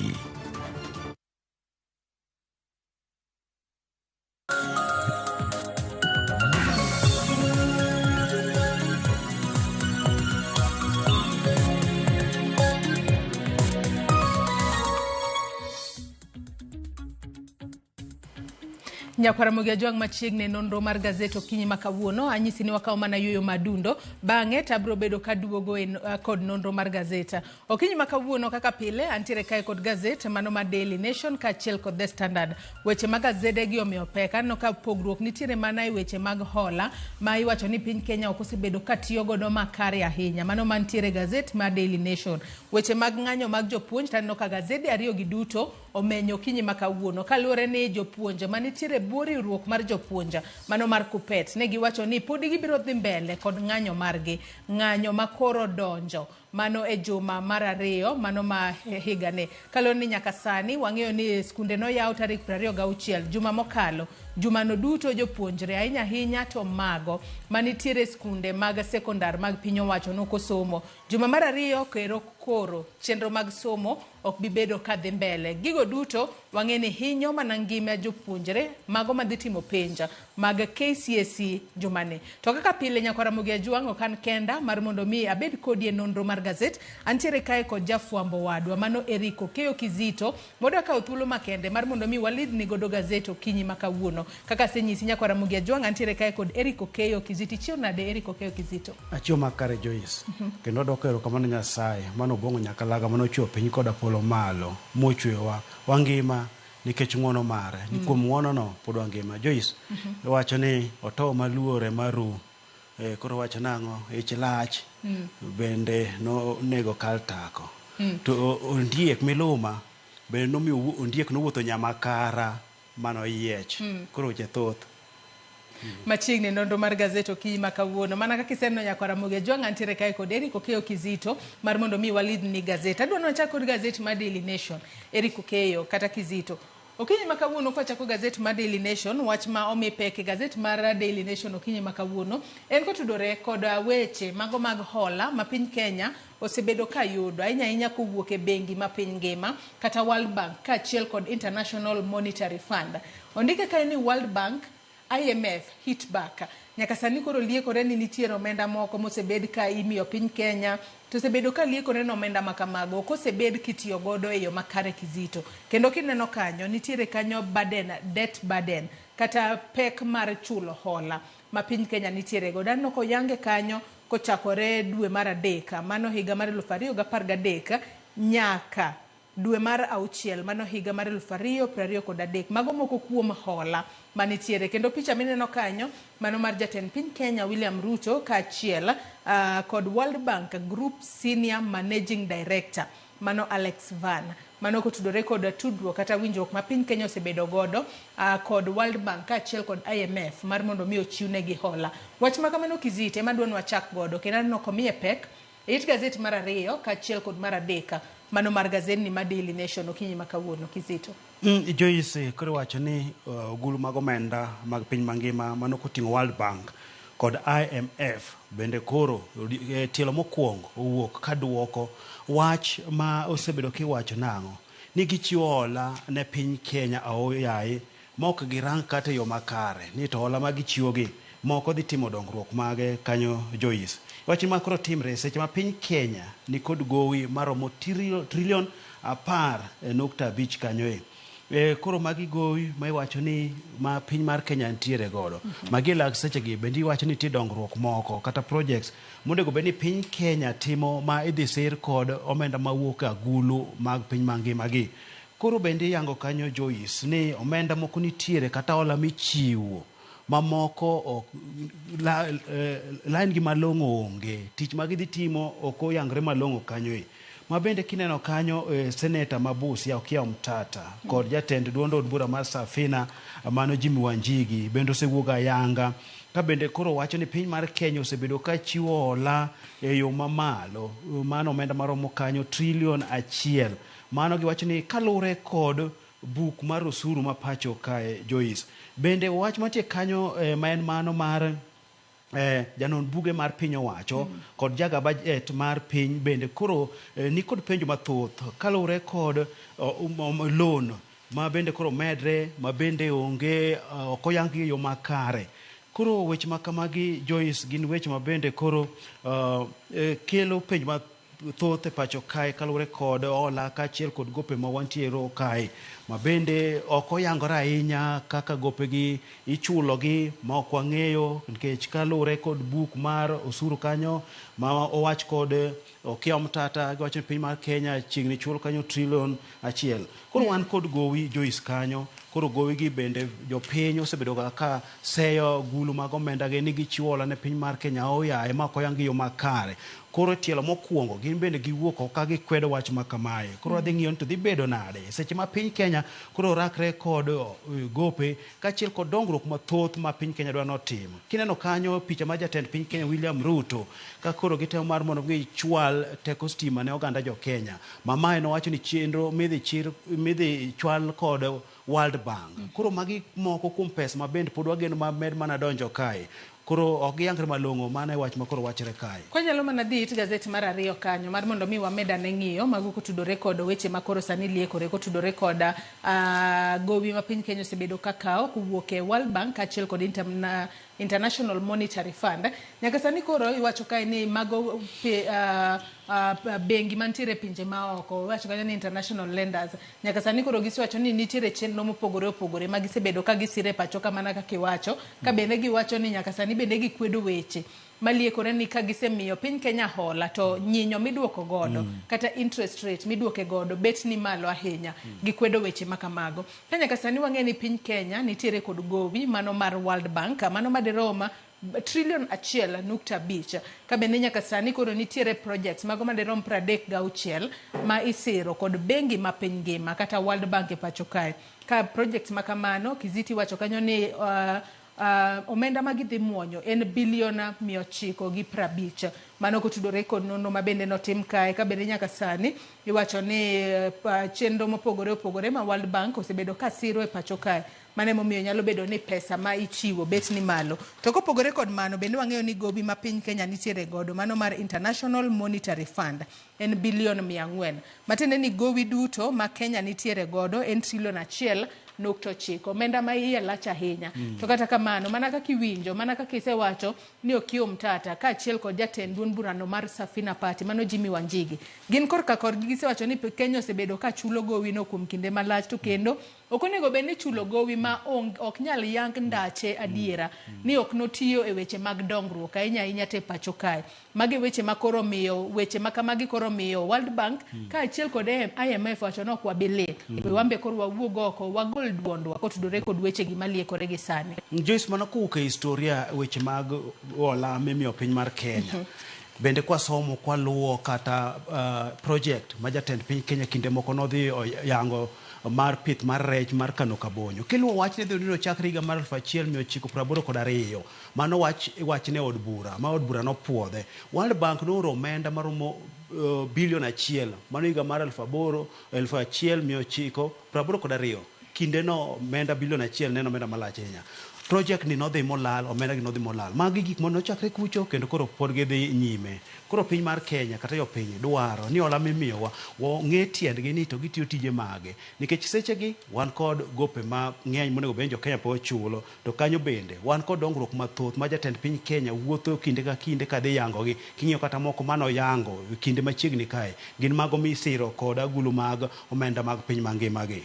Nyakwaramogi Ajwang' machiegni nonro mar gazet okinyi makawuono anyisi ni wakaw mana yuyo madundo bang'e tabro bedo kaduogo kod nonro mar gazeta. Okinyi makawuono kaka pile antiere kae kod gazet mano ma Daily Nation kaachiel kod The Standard. Weche mag gazede gi omiyo pek aneno ka pogruok nitiere mana e weche mag hola ma iwacho ni piny Kenya ok osebedo katiyo godo makare ahinya. Mano mantiere gazet ma Daily Nation. Weche mag ng'anyo mag jopuonj taneno ka gazede ariyo gi duto omenyo okinyi makawuono kaluwore ni jopuonje manitiere bwo riwruok mar jopuonja mano mar Kupet ne giwacho ni pod gibiro dhi mbele kod ng'anyo margi, ng'anyo makoro donjo mano e juma mar 2 mano ma higane. Kaluwore ni nyaka sani wang'eyo ni skunde no yaw tarik 26 juma mokalo. Jumano duto jopuonjre ahinya to mago manitiere skunde mag sekondar mag piny owacho nokosomo. Juma mar 2 koro chenro mag somo ok bibedo kadhi mbele. Gigo duto wang'e ni hinyo mana ngima jopuonjre mago madhi timo penja mag KCSE jumani. To kaka pile Nyakwaramogi Ajwang' okan kenda mar mondo mi abed kodi e nonro mar gazet antiere kae kod jafwambo wadwa mano Eriko Keyo Kizito moda ka thuolo makende mar mondo mi walidni godo gazet okinyi makawuono. Kaka senyisi Nyakwaramogi Ajwang' antiere kae kod Eriko Keyo Kizito. Chiyo nade Eriko Keyo Kizito? Achiyo makare Joyce. Kendo dokero kamano Nyasaye mano bongo nyaka laga mano chuo piny kod apolo malo mochwewa wangima nikech ng'wono mare ni kuom ng'wono no pod wangima. Joyce wacho ni oto maluore maru koro wacho nang'o ich lach bende no nego kal tako to ondiek miluma bende nomiyo ondiek nowuotho nyamakara mano yiech koro je thoth machiegni nonro mar gazet okinyi makawuono mana kaka iseneno Nyakwaramogi Ajwang' antiere kae kod Eriko Keyo Kizito mar mondo mi walidni gazet. Adwano chako kod gazet mar Daily Nation. Eriko Keyo kata Kizito okinyi makawuono kwa chako gazet mar Daily Nation wach ma omi peke gazet mar Daily Nation okinyi makawuono en kotudore kod weche mago mag hola ma piny Kenya osebedo ka yudo ahinya kowuok e bengi ma piny ngima kata World Bank kaachiel kod International Monetary Fund. Ondike kae ni World Bank, IMF hit back. Nyaka sani koro liekore ni nitiere omenda moko mosebed ka imiyo piny Kenya to sebedo ka liekore no omenda makamago kosebed kitiyo godo e yo makare Kizito. Kendo kineno kanyo nitiere kanyo burden, debt burden kata pek mar chulo hola ma piny Kenya nitiere godo. Anno ko yange kanyo kochakore dwe mar 3 mano higa mar 2013 nyaka dwe mar 6 mano higa mar 2023 mago moko kuom hola manitiere. Kendo picha mineno kanyo mano mar jatend piny Kenya William Ruto kaachiel kod World Bank Group Senior Managing Director mano Alex Van mano kotudore kod tudruok kata winjruok ma piny Kenya osebedo godo kod World Bank kaachiel kod IMF mar mondo mi ochiwnegi hola. Wach makamano Kizito ema dwano wachak godo kendo aneno komiye pek it gazet mar 2 kaachiel kod mar 3 mano mar gazet ni ma Daily Nation okinyi makawuono Kizito. Joyce koro wacho ni ogulu mag omenda mag piny mangima mano koting'o World Bank kod IMF bende koro tielo mokwongo owuok kaduoko wach ma osebedo kiwacho nang'o ni gichiwo hola ne piny Kenya aoyaye ma ok girang kata yo makare ni to hola ma gichiwogi moko dhi timo dongruok mage kanyo Joyce. Wach ma koro timre seche ma piny Kenya ni kod gowi maromo trilion 10.5 kanyo koro magi gowi ma iwacho ni ma piny mar Kenya nitiere godo magi lag seche gi bende iwacho ni tie dongruok moko kata projects monego bed ni piny Kenya timo ma idhi sir kod omenda mawuok agulu mag piny mangima gi. Koro bende yango kanyo Joyce ni omenda moko nitiere kata hola michiwo mamoko line gi malong'o onge tich ma gidhi timo ok oyangre malong'o kanyo ma bende kineno kanyo seneta Mabusia Okiya Mtata kod jatend duond od bura mar Safina mano Jimmy Wanjigi bende osewuok ayanga ka bende koro wacho ni piny mar Kenya osebedo ka chiwo hola e yo mamalo mano omenda maromo kanyo trilion 1 mano giwacho ni kalure kod buk mar osuru ma pacho kae Joyce. Bende wach mantie kanyo ma en mano mar janon buge mar piny owacho kod jaga budget mar piny bende koro ni kod penjo mathoth kalure kod loan ma bende koro medre ma bende onge ok oyangi yo makare. Koro weche makamagi Joyce gin weche ma bende koro kelo penjo thoth e pacho kae kaluwore kod ola kaachiel kod gope ma wantiero kae ma bende ok oyangore ahinya kaka gopegi ichulogi ma ok wang'eyo nikech kaluwore kod buk mar osuru kanyo ma owach kod Okiya Mtata giwacho ni piny mar Kenya chiegni chulo kanyo $1 trillion. Koro wan kod gowi Joyce kanyo, koro gowi gi bende jopiny osebedo ka seyo gulu mag omenda gi ni gichiwo hola ne piny mar Kenya oyaye ma ok oyang yo makare. Koro tielo mokwongo gin bende giwuok ka gikwedo wach ma kamae. Koro wadhi ng'iyo ni to dhi bedo nade seche ma piny Kenya koro rakre kod gope kaachiel kod dongruok mathoth ma piny Kenya dwa notim. Kineno kanyo picha mar jatend piny Kenya William Ruto ka koro gitemo mar mondo gichwal teko stima ne oganda jo Kenya. Mamae nowacho ni chenro midhi chwal kod World Bank. Koro magi moko kuom pesa ma bende pod wageno ma med mana donjo kae. Koro ok giyangre malong'o mana e wach ma koro wachre kae. Kwanyalo mana dhi it gazet mar 2 kanyo mar mondo mi wameda ne ng'iyo mago kotudore kod weche ma koro sani liekore kotudore kod gowi ma piny Kenya osebedo kakao kuwuok e World Bank kaachiel kod International Monetary Fund. Nyaka sani koro iwacho kae ni mago bengi mantiere pinje maoko, iwacho kanyo ni international lenders. Nyaka sani koro gisiwacho ni nitiere chenro mopogore opogore ma gisebedo ka gisire pacho kamana kaka iwacho, ka bende giwacho ni nyaka sani bende gikwedo weche maliekore ni ka gisemiyo piny Kenya hola to nyinyo miduoko godo kata interest rate miduoke godo bet ni malo ahinya gikwedo weche makamago. Kenya ka sani wang'e ni piny Kenya nitiere kod gowi mano mar World Bank mano madiroma $1.5 trillion ka bende nyaka sani koro nitiere projects mago madirom 36 ma isiro kod bengi ma piny ngima kata World Bank e pacho kae. Ka projects makamano Kiziti wacho kanyo ni omenda magidhi muonyo en biliona 950 mano kotudore kod nono ma bende notim kae. Ka bende nyaka sani iwacho ni chenro mopogore opogore ma World Bank osebedo ka siro e pacho kae mane momiyo nyalo bedo ni pesa ma ichiwo bet ni malo. To kopogore kod mano bende wang'eyo ni gobi ma piny Kenya nitiere godo mano mar International Monetary Fund en bilion 400. Matende ni gowi duto ma Kenya nitiere godo en $1.9 trillion. Omenda ma iye lach ahinya. To kata kamano mana kaka iwinjo, mana kaka isewacho ni Okiya Mtata kaachiel kod jatend duond burano mar Safina Party mano Jimmy Wanjigi. Gin korka korgi gisewacho ni Kenya osebedo ka chulo gowi no kuom kinde malach to kendo ok onego bed ni chulo gowi ma ok nyal yang ndache adiera ni ok notiyo e weche mag dongruok ahinya te pacho kae. Magi weche makoro miyo weche makamagi koro miyo World Bank kaachiel kod IMF wacho nok wabile wambe koro wawuog oko wagol duondwa kotudore kod weche gi maliekore gi sani. Joyce mana kuwuok e historia weche mag hola mimiyo piny mar Kenya. Bende kwa somo kwa luo kata project ma jatend piny Kenya kinde moko nodhi yango mar pith mar rech mar Kano Kabonyo. Kiluo wach ne dhino chakre higa mar 1982 mano wach ne od bura ma od bura no puodhe. World Bank nooro omenda maromo $1 billion mano higa mar 1982 kinde no omenda $1 billion neno omenda malach ahinya. Project ni nodhi molal, omenda gi nodhi molal. Magi gik mono chakre kucho kendo koro pod gidhi nyime. Koro piny mar Kenya kata jo piny dwaro ni hola mimiyowa ng'e tiendgi ni to gitiyo tije mage. Nikech sechegi wan kod gope ma ng'eny monego bed jo Kenya po chulo to kanyo bende wan kod dongruok mathoth ma jatend piny Kenya wuotho kinde ka kinde ka dhi yangogi. King'iyo kata moko mano yango kinde machiegni kae gin mago misiro kod agulu mag omenda mag piny mangima gi.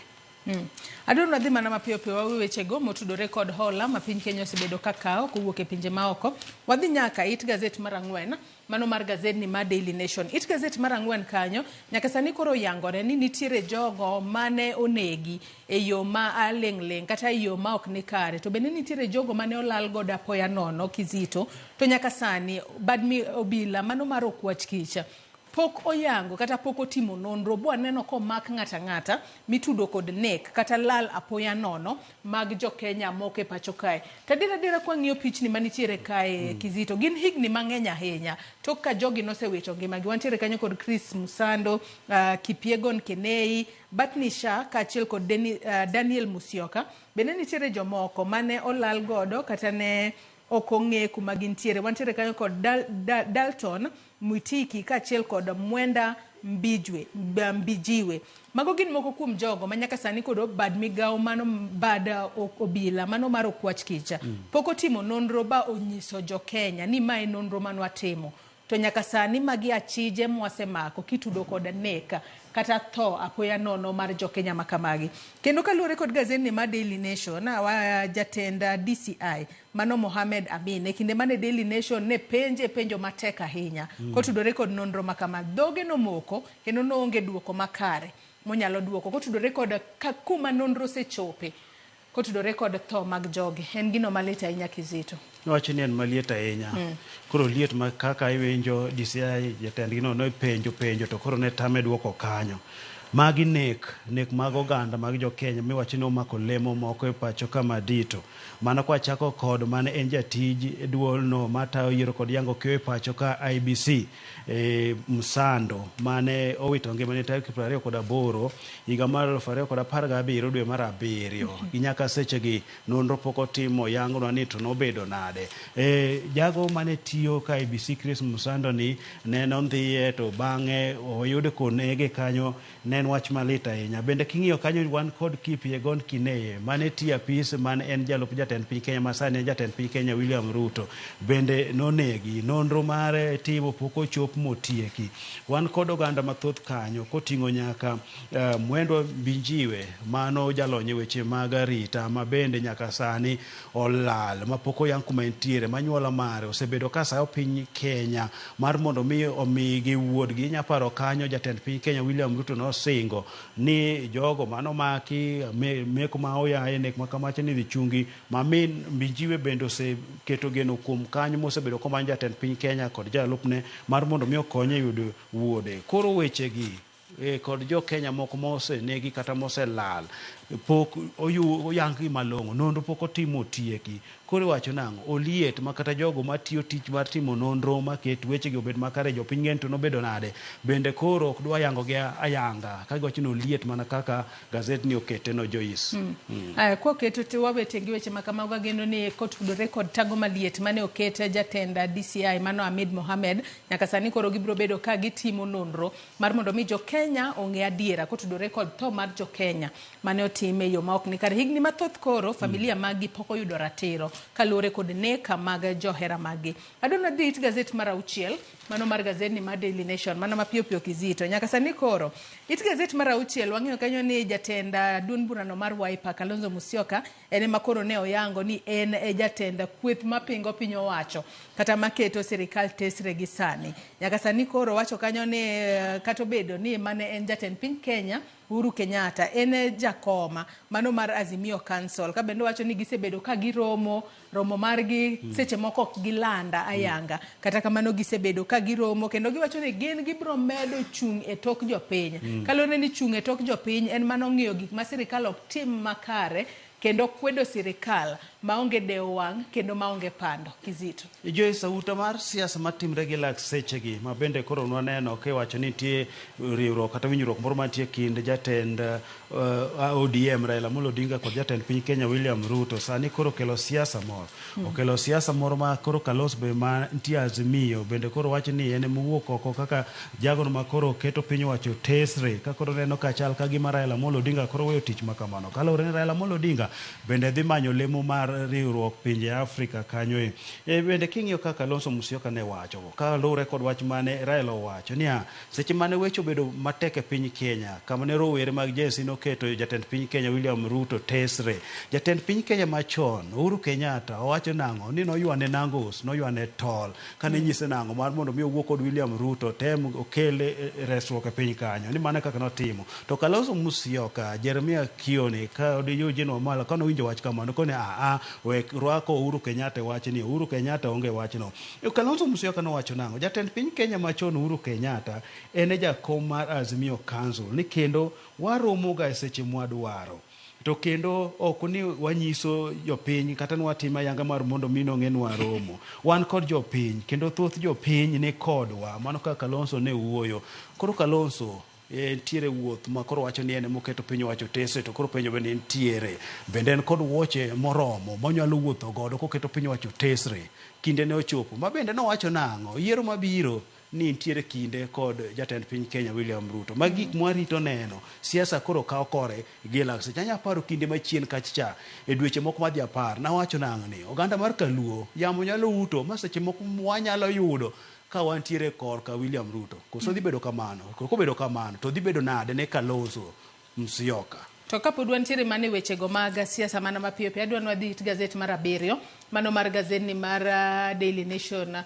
Adoro nadhi mana mapiyo piyo waweche go motudore kod hola ma piny Kenya osebedo kakao kuwuok e pinje maoko. Wadhi nyaka it gazet mar 4 mano mar gazet ni ma Daily Nation. It gazet mar 4 kanyo nyaka sani koro yangore ni nitiere jogo mane onegi e yo ma aleng' kata e yo ma ok ni kare. To bende nitiere jogo mane olal godo apoya nono Kizito. To nyaka sani badmi obila mano mar Okwach Kicha pok oyango kata pok otimo nonro bwa neno ko mak ng'ata mitudo kod nek kata lal apoya nono mag jo Kenya moke pacho kae. Tadira kwa ng'iyo pichni manitiere kae Kizito gin higni mang'eny ahinya tok ka jogi nosewito ngimagi. Wantiere kanyo kod Chris Musando, Kipiegon Kenei, Batnisha kaachiel kod Daniel Musyoka. Bende nitiere jomoko mane olal godo kata ne ok ong'e kuma gintiere. Wantiere kanyo kod Dalton Mwitiki kaachiel kod Mwenda Mbijiwe. Mago gin moko kuom jogo manyaka sani kod bad migawo mano bad obila mano mar Okwach Kicha pok otimo nonro ba onyiso jo Kenya ni mae nonro manwa timo. to nyaka sani magi achije mwasemako kitudo kod nek kata tho apoya nono mar jokenya makamagi. Kendo kaluwore kod gazeti mar Daily Nation wa jatenda DCI Mano Mohamed Amin e kinde mane Daily Nation ne penjo matek ahinya kotudore kod nonro makama dhoge no moko kendo no onge duoko makare monyalo duoko kotudore kod kuma nonro sechope kotudore kod tho mag joge en gino maleta ahinya Kizito. Wacho ni en maliet ahinya. Koro liet ma kaka iwinjo DCI jatend gino no penjo to koro ne tame duoko kanyo. Magi nek mag oganda mag jo Kenya miwacho ni omako lemo moko e pacho kama dito. Mano kwa chako kod mane en jatij duol no matayo yiero kod yango kio e pacho ka IBC Msando mane owito ngimane tarik 28 higa mar 2017 dwe mar 7 ginyaka sechegi nonro poko timo yango ni to nobedo nade. Jago mane tiyo ka IBC Chris Msando ni ne ondhiye to bange oyude konege kanyo nen wach malita ahinya. Bende king'iyo kanyo wan kod Kipyegon Kineye mane tiyo apis man en jalup jatend piny Kenya masani jatend piny Kenya William Ruto bende nonegi nonro mare timo poko chop motieki. Wan kod oganda mathoth kanyo koting'o nyaka Mwendwa Binjiwe mano jalonye weche mag arita ma bende nyaka sani olal mapoko yang kuma entiere manyuola mare osebedo ka sayo piny Kenya mar mondo mi omigi wuodgi nyaparo kanyo jatend piny Kenya William Ruto no singo ni jogo mano maki meko ma oyaye nek makamache ni chungi mamin Binjiwe bendo se keto geno kuom kanyo mosebedo komanya jatend piny Kenya kod jalupne mar mondo mi okonye yudo wuode. Koro wechegi kod jo Kenya moko mose negi kata mose lal pok oyangi malongo nonro pok otimo tieki. Koro wacho nango oliet makata jogo matiyo tich mar timo nonro maket wechegi obed makare jopiny ng'eny to nobedo nade bende koro ok dwa yango gi ayanga ka gocho no liet mana kaka gazet ni okete no Joyce. Kwa keto te wawete gi weche makamago geno ni kotudore kod tago maliet mane okete jatenda DCI Mano Ahmed Mohamed nyaka sani koro gibro bedo ka gitimo nonro mar mondo mi jo Kenya ong'e adiera kotudore kod tho mar jo Kenya mane otime yo ma ok ni kare. Higni mathoth koro familia magi pok oyudo ratiro kalure kod neka mag johera magi. Adona dit gazet mar 6 mano mar gazet ni mar Daily Nation mano mapiyo Kizito nyaka sani koro it gazet mar 6 wang'eyo kanyo ni jatenda duond burano mar Wiper Kalonzo Musyoka ene makoro ne oyango ni en jatenda kweth mapingo piny owacho kata maketo sirikal tesre gi sani. Nyaka sani koro wacho kanyo ni katobedo ni mane en jatend piny Kenya Uhuru Kenyatta ene jakoma mano mar Azimio Council ka bendo wacho ni gisebedo ka giromo margi seche moko ok gilanda ayanga kata kamano gisebedo ka giromo kendo giwacho ni gin gibro medo chung e tok jopiny. Kalone ni chung e tok jopiny en mano ng'iyo gik ma sirikal ok tim makare kendo kwedo sirikal maonge dewo wang' kendo maonge pando. Kizito Joy sauta mar siasa matimre gi lak sechegi ma bende koro nwaneno kiwacho ni tie riwruok kata winjruok moro mantie kind jatend ODM Raila Amolo Odinga kod jatend piny Kenya William Ruto sani koro kelo siasa moro okelo siasa moro ma koro Kalonzo be ma nitie Azimio bende koro wacho ni en mowuok oko kaka jagono ma koro keto piny wacho tesre ka koro neno ka chal ka gima Raila Amolo Odinga koro weyo tich makamano. Kalore ni Raila Amolo Odinga bende dhi manyo lemo mar riwruok pinje Afrika kanyo bende king'iyo kaka Kalonzo Musyoka ne wacho ka lure kod wach mane Raila wacho niya seche mane wecho bedo matek e piny Kenya kama ne rowere mag jesi noketo jatend piny Kenya William Ruto tesre. Jatend piny Kenya machon Uhuru Kenyatta owacho nango ni noywane nangos noywane tol kane nyise nango mar mondo mi owuok kod William Ruto tem okele resruok e piny kanyo ni mane kaka notimo. To Kalonzo Musyoka Jeremiah Kioni ka odiyo jeno mala kano winjo wach kamano kone we rwako Uhuru Kenyatta wacho ni Uhuru Kenyatta onge wachno. Kalonzo Musyoka no wacho nango jatend piny Kenya machon Uhuru Kenyatta ene jakom mar Azimio Council ni kendo waromo ga seche mwadwaro to kendo ok ni wanyiso jopiny kata nwatima yanga mar mondo mino ng'enwa romo wan kod jopiny kendo thoth jopiny ne kodwa mano ka Kalonzo ne wuoyo. Koro Kalonzo tiere wuoth ma koro wacho ni en moketo piny wacho tese to koro penjo bende ntiere bende en kod wuoche moromo monyalo wuotho godo koketo piny wacho tesre kinde ne ochopo ma bende nowacho nango yiero mabiro ni ntiere kinde kod jatend piny Kenya William Ruto ma gik mwarito neno siasa koro kawo kore galaxy chanya paro kinde machien kacha e dweche moko madhi 10 na wacho nango ni oganda mar Kaluo yamo nyalo uto ma seche moko wanyalo yudo ka wantiere korka William Ruto koso dhi bedo kamano ko bedo kamano to dhi bedo nade ne Kalonzo Musyoka. To kapod wantiere mane wechego mag siasa mana mapiyo piyo adwa nwadhi it gazet mar 7 mano mar gazedni mar Daily Nation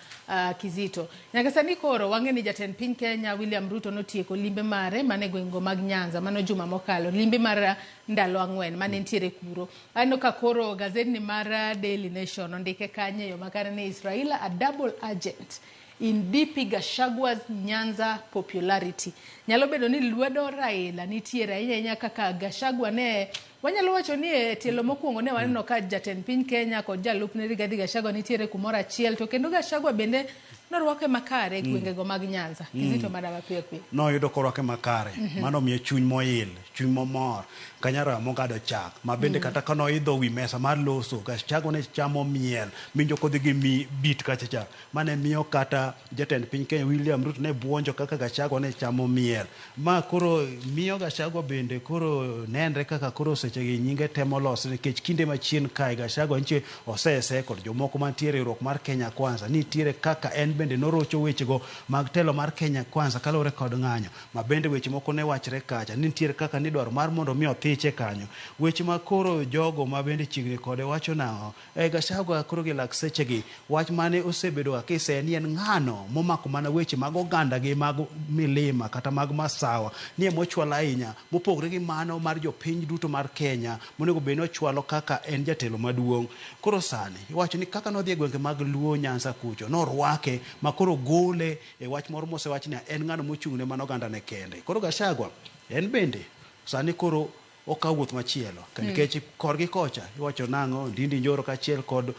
Kizito. Nyaka sani koro wang'e ni jatend piny Kenya William Ruto notieko limbe mare mane gwengo mag Nyanza mano juma mokalo limbe mar ndalo 4 mane ntiere kuro. Ano ka koro gazedni mar Daily Nation ondike kanye yo makare ni Israel a double agent in DP Gachagwa's Nyanza popularity. Nyalo bedo ni lwedo Raila nitiere ahinya kaka Gachagua ne wanyalo wacho ni tielo mokwongo ne waneno ka jatend piny Kenya kod jalupne Rigathi Gachagua nitiere kumoro achiel to kendo Gachagua bende norwake makare gwengego mag Nyanza. Kizito madama piyo. No yudo korwake makare. Mano miye chuny moil, chuny momor. Kanyara mogado chak. Mabende kata kano idho wi mesa mar loso. Gachagua ne chamo miel. Minjo kodhi gi mi bit kachacha. Mane miyo kata jatend piny Kenya William Ruto ne buonjo kaka Gachagua ne chamo miel. Ma koro miyo Gachagua bende koro nenre kaka koro sechegi nyinge temo los nikech kinde machien kae Gachagua nitie osese kod jomoko mantiere riwruok mar Kenya Kwanza nitiere kaka en bende norocho wechego mag telo mar Kenya Kwanza kalore kod ng'anyo ma bende weche moko ne wachre kacha nitiere kaka nidwaro mar mondo mi othiche kanyo weche ma koro jogo ma bende chigni kode wacho nang'o Gachagua koro gi lak sechegi wach mane osebedo akise ni en ng'ano momako mana weche mag oganda gi mag milima kata mag masawa ni mochwala ahinya mopogre gi mano mar jopiny duto mar Kenya monego bed ni ochwalo kaka en jatelo maduong' koro sani iwacho ni kaka nodhi e gwenge mag Luo Nyanza kucho norwake makoro gole e wach moro mosewach ni en ng'ano mochung'ne mano oganda ne kende koro Gachagua en bende sani koro okawuoth machielo nikech korgi kocha iwacho nang'o Ndindi Njoro kachiel kod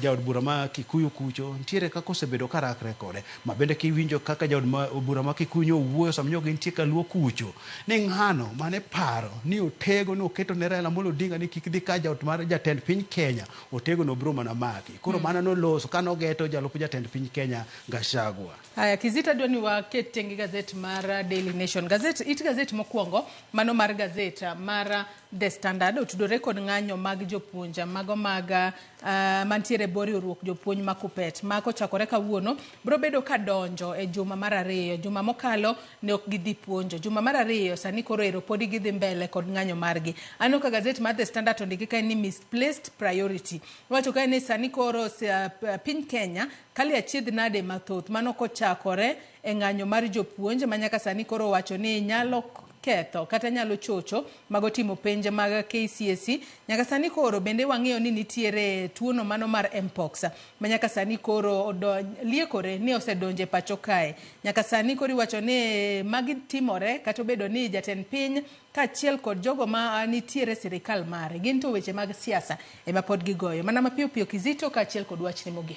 jaod bura ma Kikuyu kucho ntiere kaka osebedo karakre kode ma bende kiwinjo kaka jaod bura ma Kikuyu owuoyo samnyo gi ntie ka Luo kucho ni ng'ano mane paro ni otego no keto ne Raila Amolo Odinga ni kik dhi ka jaot mar jatend piny Kenya otego no bro mana maki koro mana noloso kanogeto jalup jatend piny Kenya Gachagua. Haya Kizito adwani waket tenge gazet mar Daily Nation gazet mokwongo mano mar gazet mar The Standard otudore kod ng'anyo mag jopuonja mago mag mantiere boriwruok jopuonj ma Kuppet mako chakore kawuono bro bedo ka donjo e juma mar 2 juma mokalo ne ok gidhi puonjo juma mar 2 sani koro ero podi gidhi mbele kod ng'anyo margi ano ka gazet mar The Standard ondiki ka ni misplaced priority wacho ka ni sani koro piny Kenya kali achiedh nade mathoth mano kochakore e ng'anyo mar jopuonj manyaka sani koro wacho ni nyalo ketho kata nyalo chocho mago timo penje mag KCSE nyaka sani koro bende wang'eyo ni nitiere tuono mano mar Mpox manyaka sani koro liekore ni osedonje pacho kae nyaka sani koro iwacho ni magi timore kata bedo ni jatend piny kachiel kod jogo ma nitiere sirikal mare gin to weche mag siasa ema pod gigoyo mana mapiyo piyo Kizito kachiel kod wach ne mogi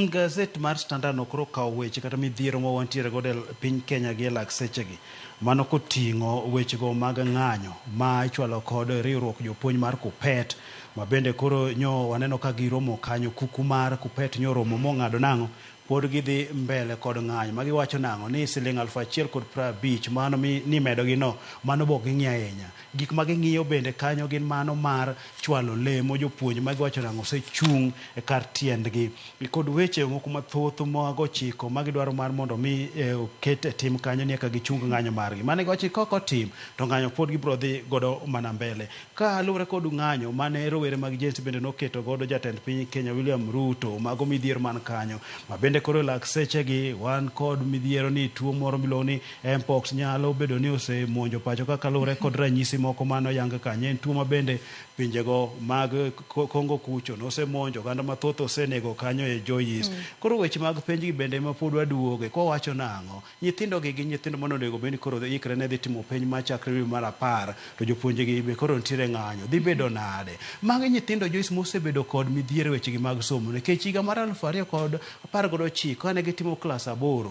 gazet mar Standard okro kawo weche kata midhiero ma wantiere godo piny Kenya gi lak sechegi mano koting'o wechego mag ng'anyo ma ichwalo kod riwruok jopuonj mar Kuppet ma bende koro nyo waneno ka giromo kanyo kuku mar Kuppet nyo romo mong'ado nang'o pod gidhi mbele kod ng'anyo ma giwacho nang'o ni siling 1,150 mano ni medo gi no mano bok ging'i ahinya gik ma ging'iyo bende kanyo gin mano mar chwalo lemo jopuonj ma giwacho nang'o osechung' e kar tiendgi kod weche moko mathoth mago chiko ma gidwaro mar mondo mi oket e tim kanyo ni eka gichung ng'anyo margi mane giwacho koko tim to ng'anyo pod gibro dhi godo mana mbele ka luwre kod ng'anyo mane rowere mag jensi bende noketo godo jatend piny Kenya William Ruto mago midhiero man kanyo ma bende koro lak sechegi wan kod midhiero ni tuo moro miluongo ni Mpox nyalo bedo ni osemonjo pacho kaka luwre kod ranyisi moko mano yang kanye en tuo ma bende pinjego mag Kongo kucho nosemonjo oganda mathoth osenego kanyo e Joyce koro weche mag penjgi bende ma pod waduoge ko wacho nang'o nyithindo gi nyithindo monego bende koro ikre ne dhi timo penj ma chakre dwe mar 10 to jopuonjegi be koro ntiere ng'anyo dhi bedo nade mag nyithindo Joyce mosebedo kod midhiero wechegi mag somo nikech higa mar 2019 kane gitimo klas 8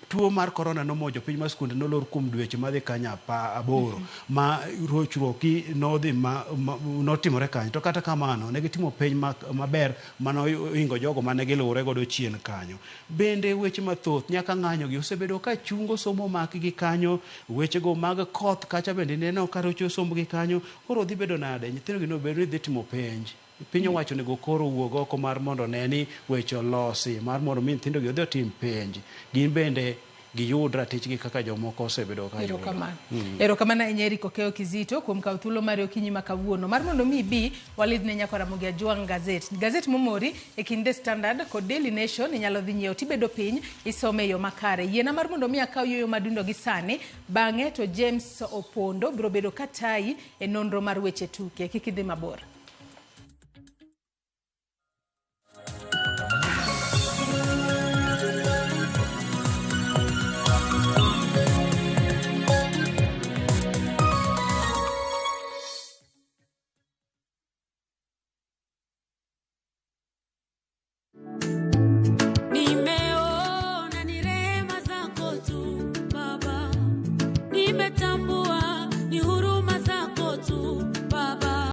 tuo mar korona nomonjo piny ma skunde nolor kuom dweche madhi kanya 8 ma rochruok nodhi notimore kanyo to kata kamano ne gitimo penj maber mano ingo jogo mane giluwore godo chien kanyo bende weche mathoth nyaka ng'anyo gi osebedo ka chungo somo makgi kanyo wechego mag koth kacha bende neno ka rocho somo gi kanyo koro dhi bedo nade nyithindo gi no bedo dhi timo penj piny owacho nego koro wuog oko mar mondo neni weche olosi mar mondo mi nyithindo gi odhi otim penj gin bende giyud ratichgi kaka jomoko osebedo ka yudo. Erokamano ahinya Eric Okeyo Kizito kuom kawo thuolo mar okinyi ma kawuono mar mondo mi bi walid ne nyako Ramogi Ajwang' gazet momori e kind The Standard kod Daily Nation inyalo dhi nyiewo tibedo piny isome yo makare. Yiena mar mondo mi akaw yo madundo gi sani bang'e to James Opondo biro bedo katai e nonro mar weche tuke. Kik idhi mabor. Nimeona ni rehema zako tu Baba, nimetambua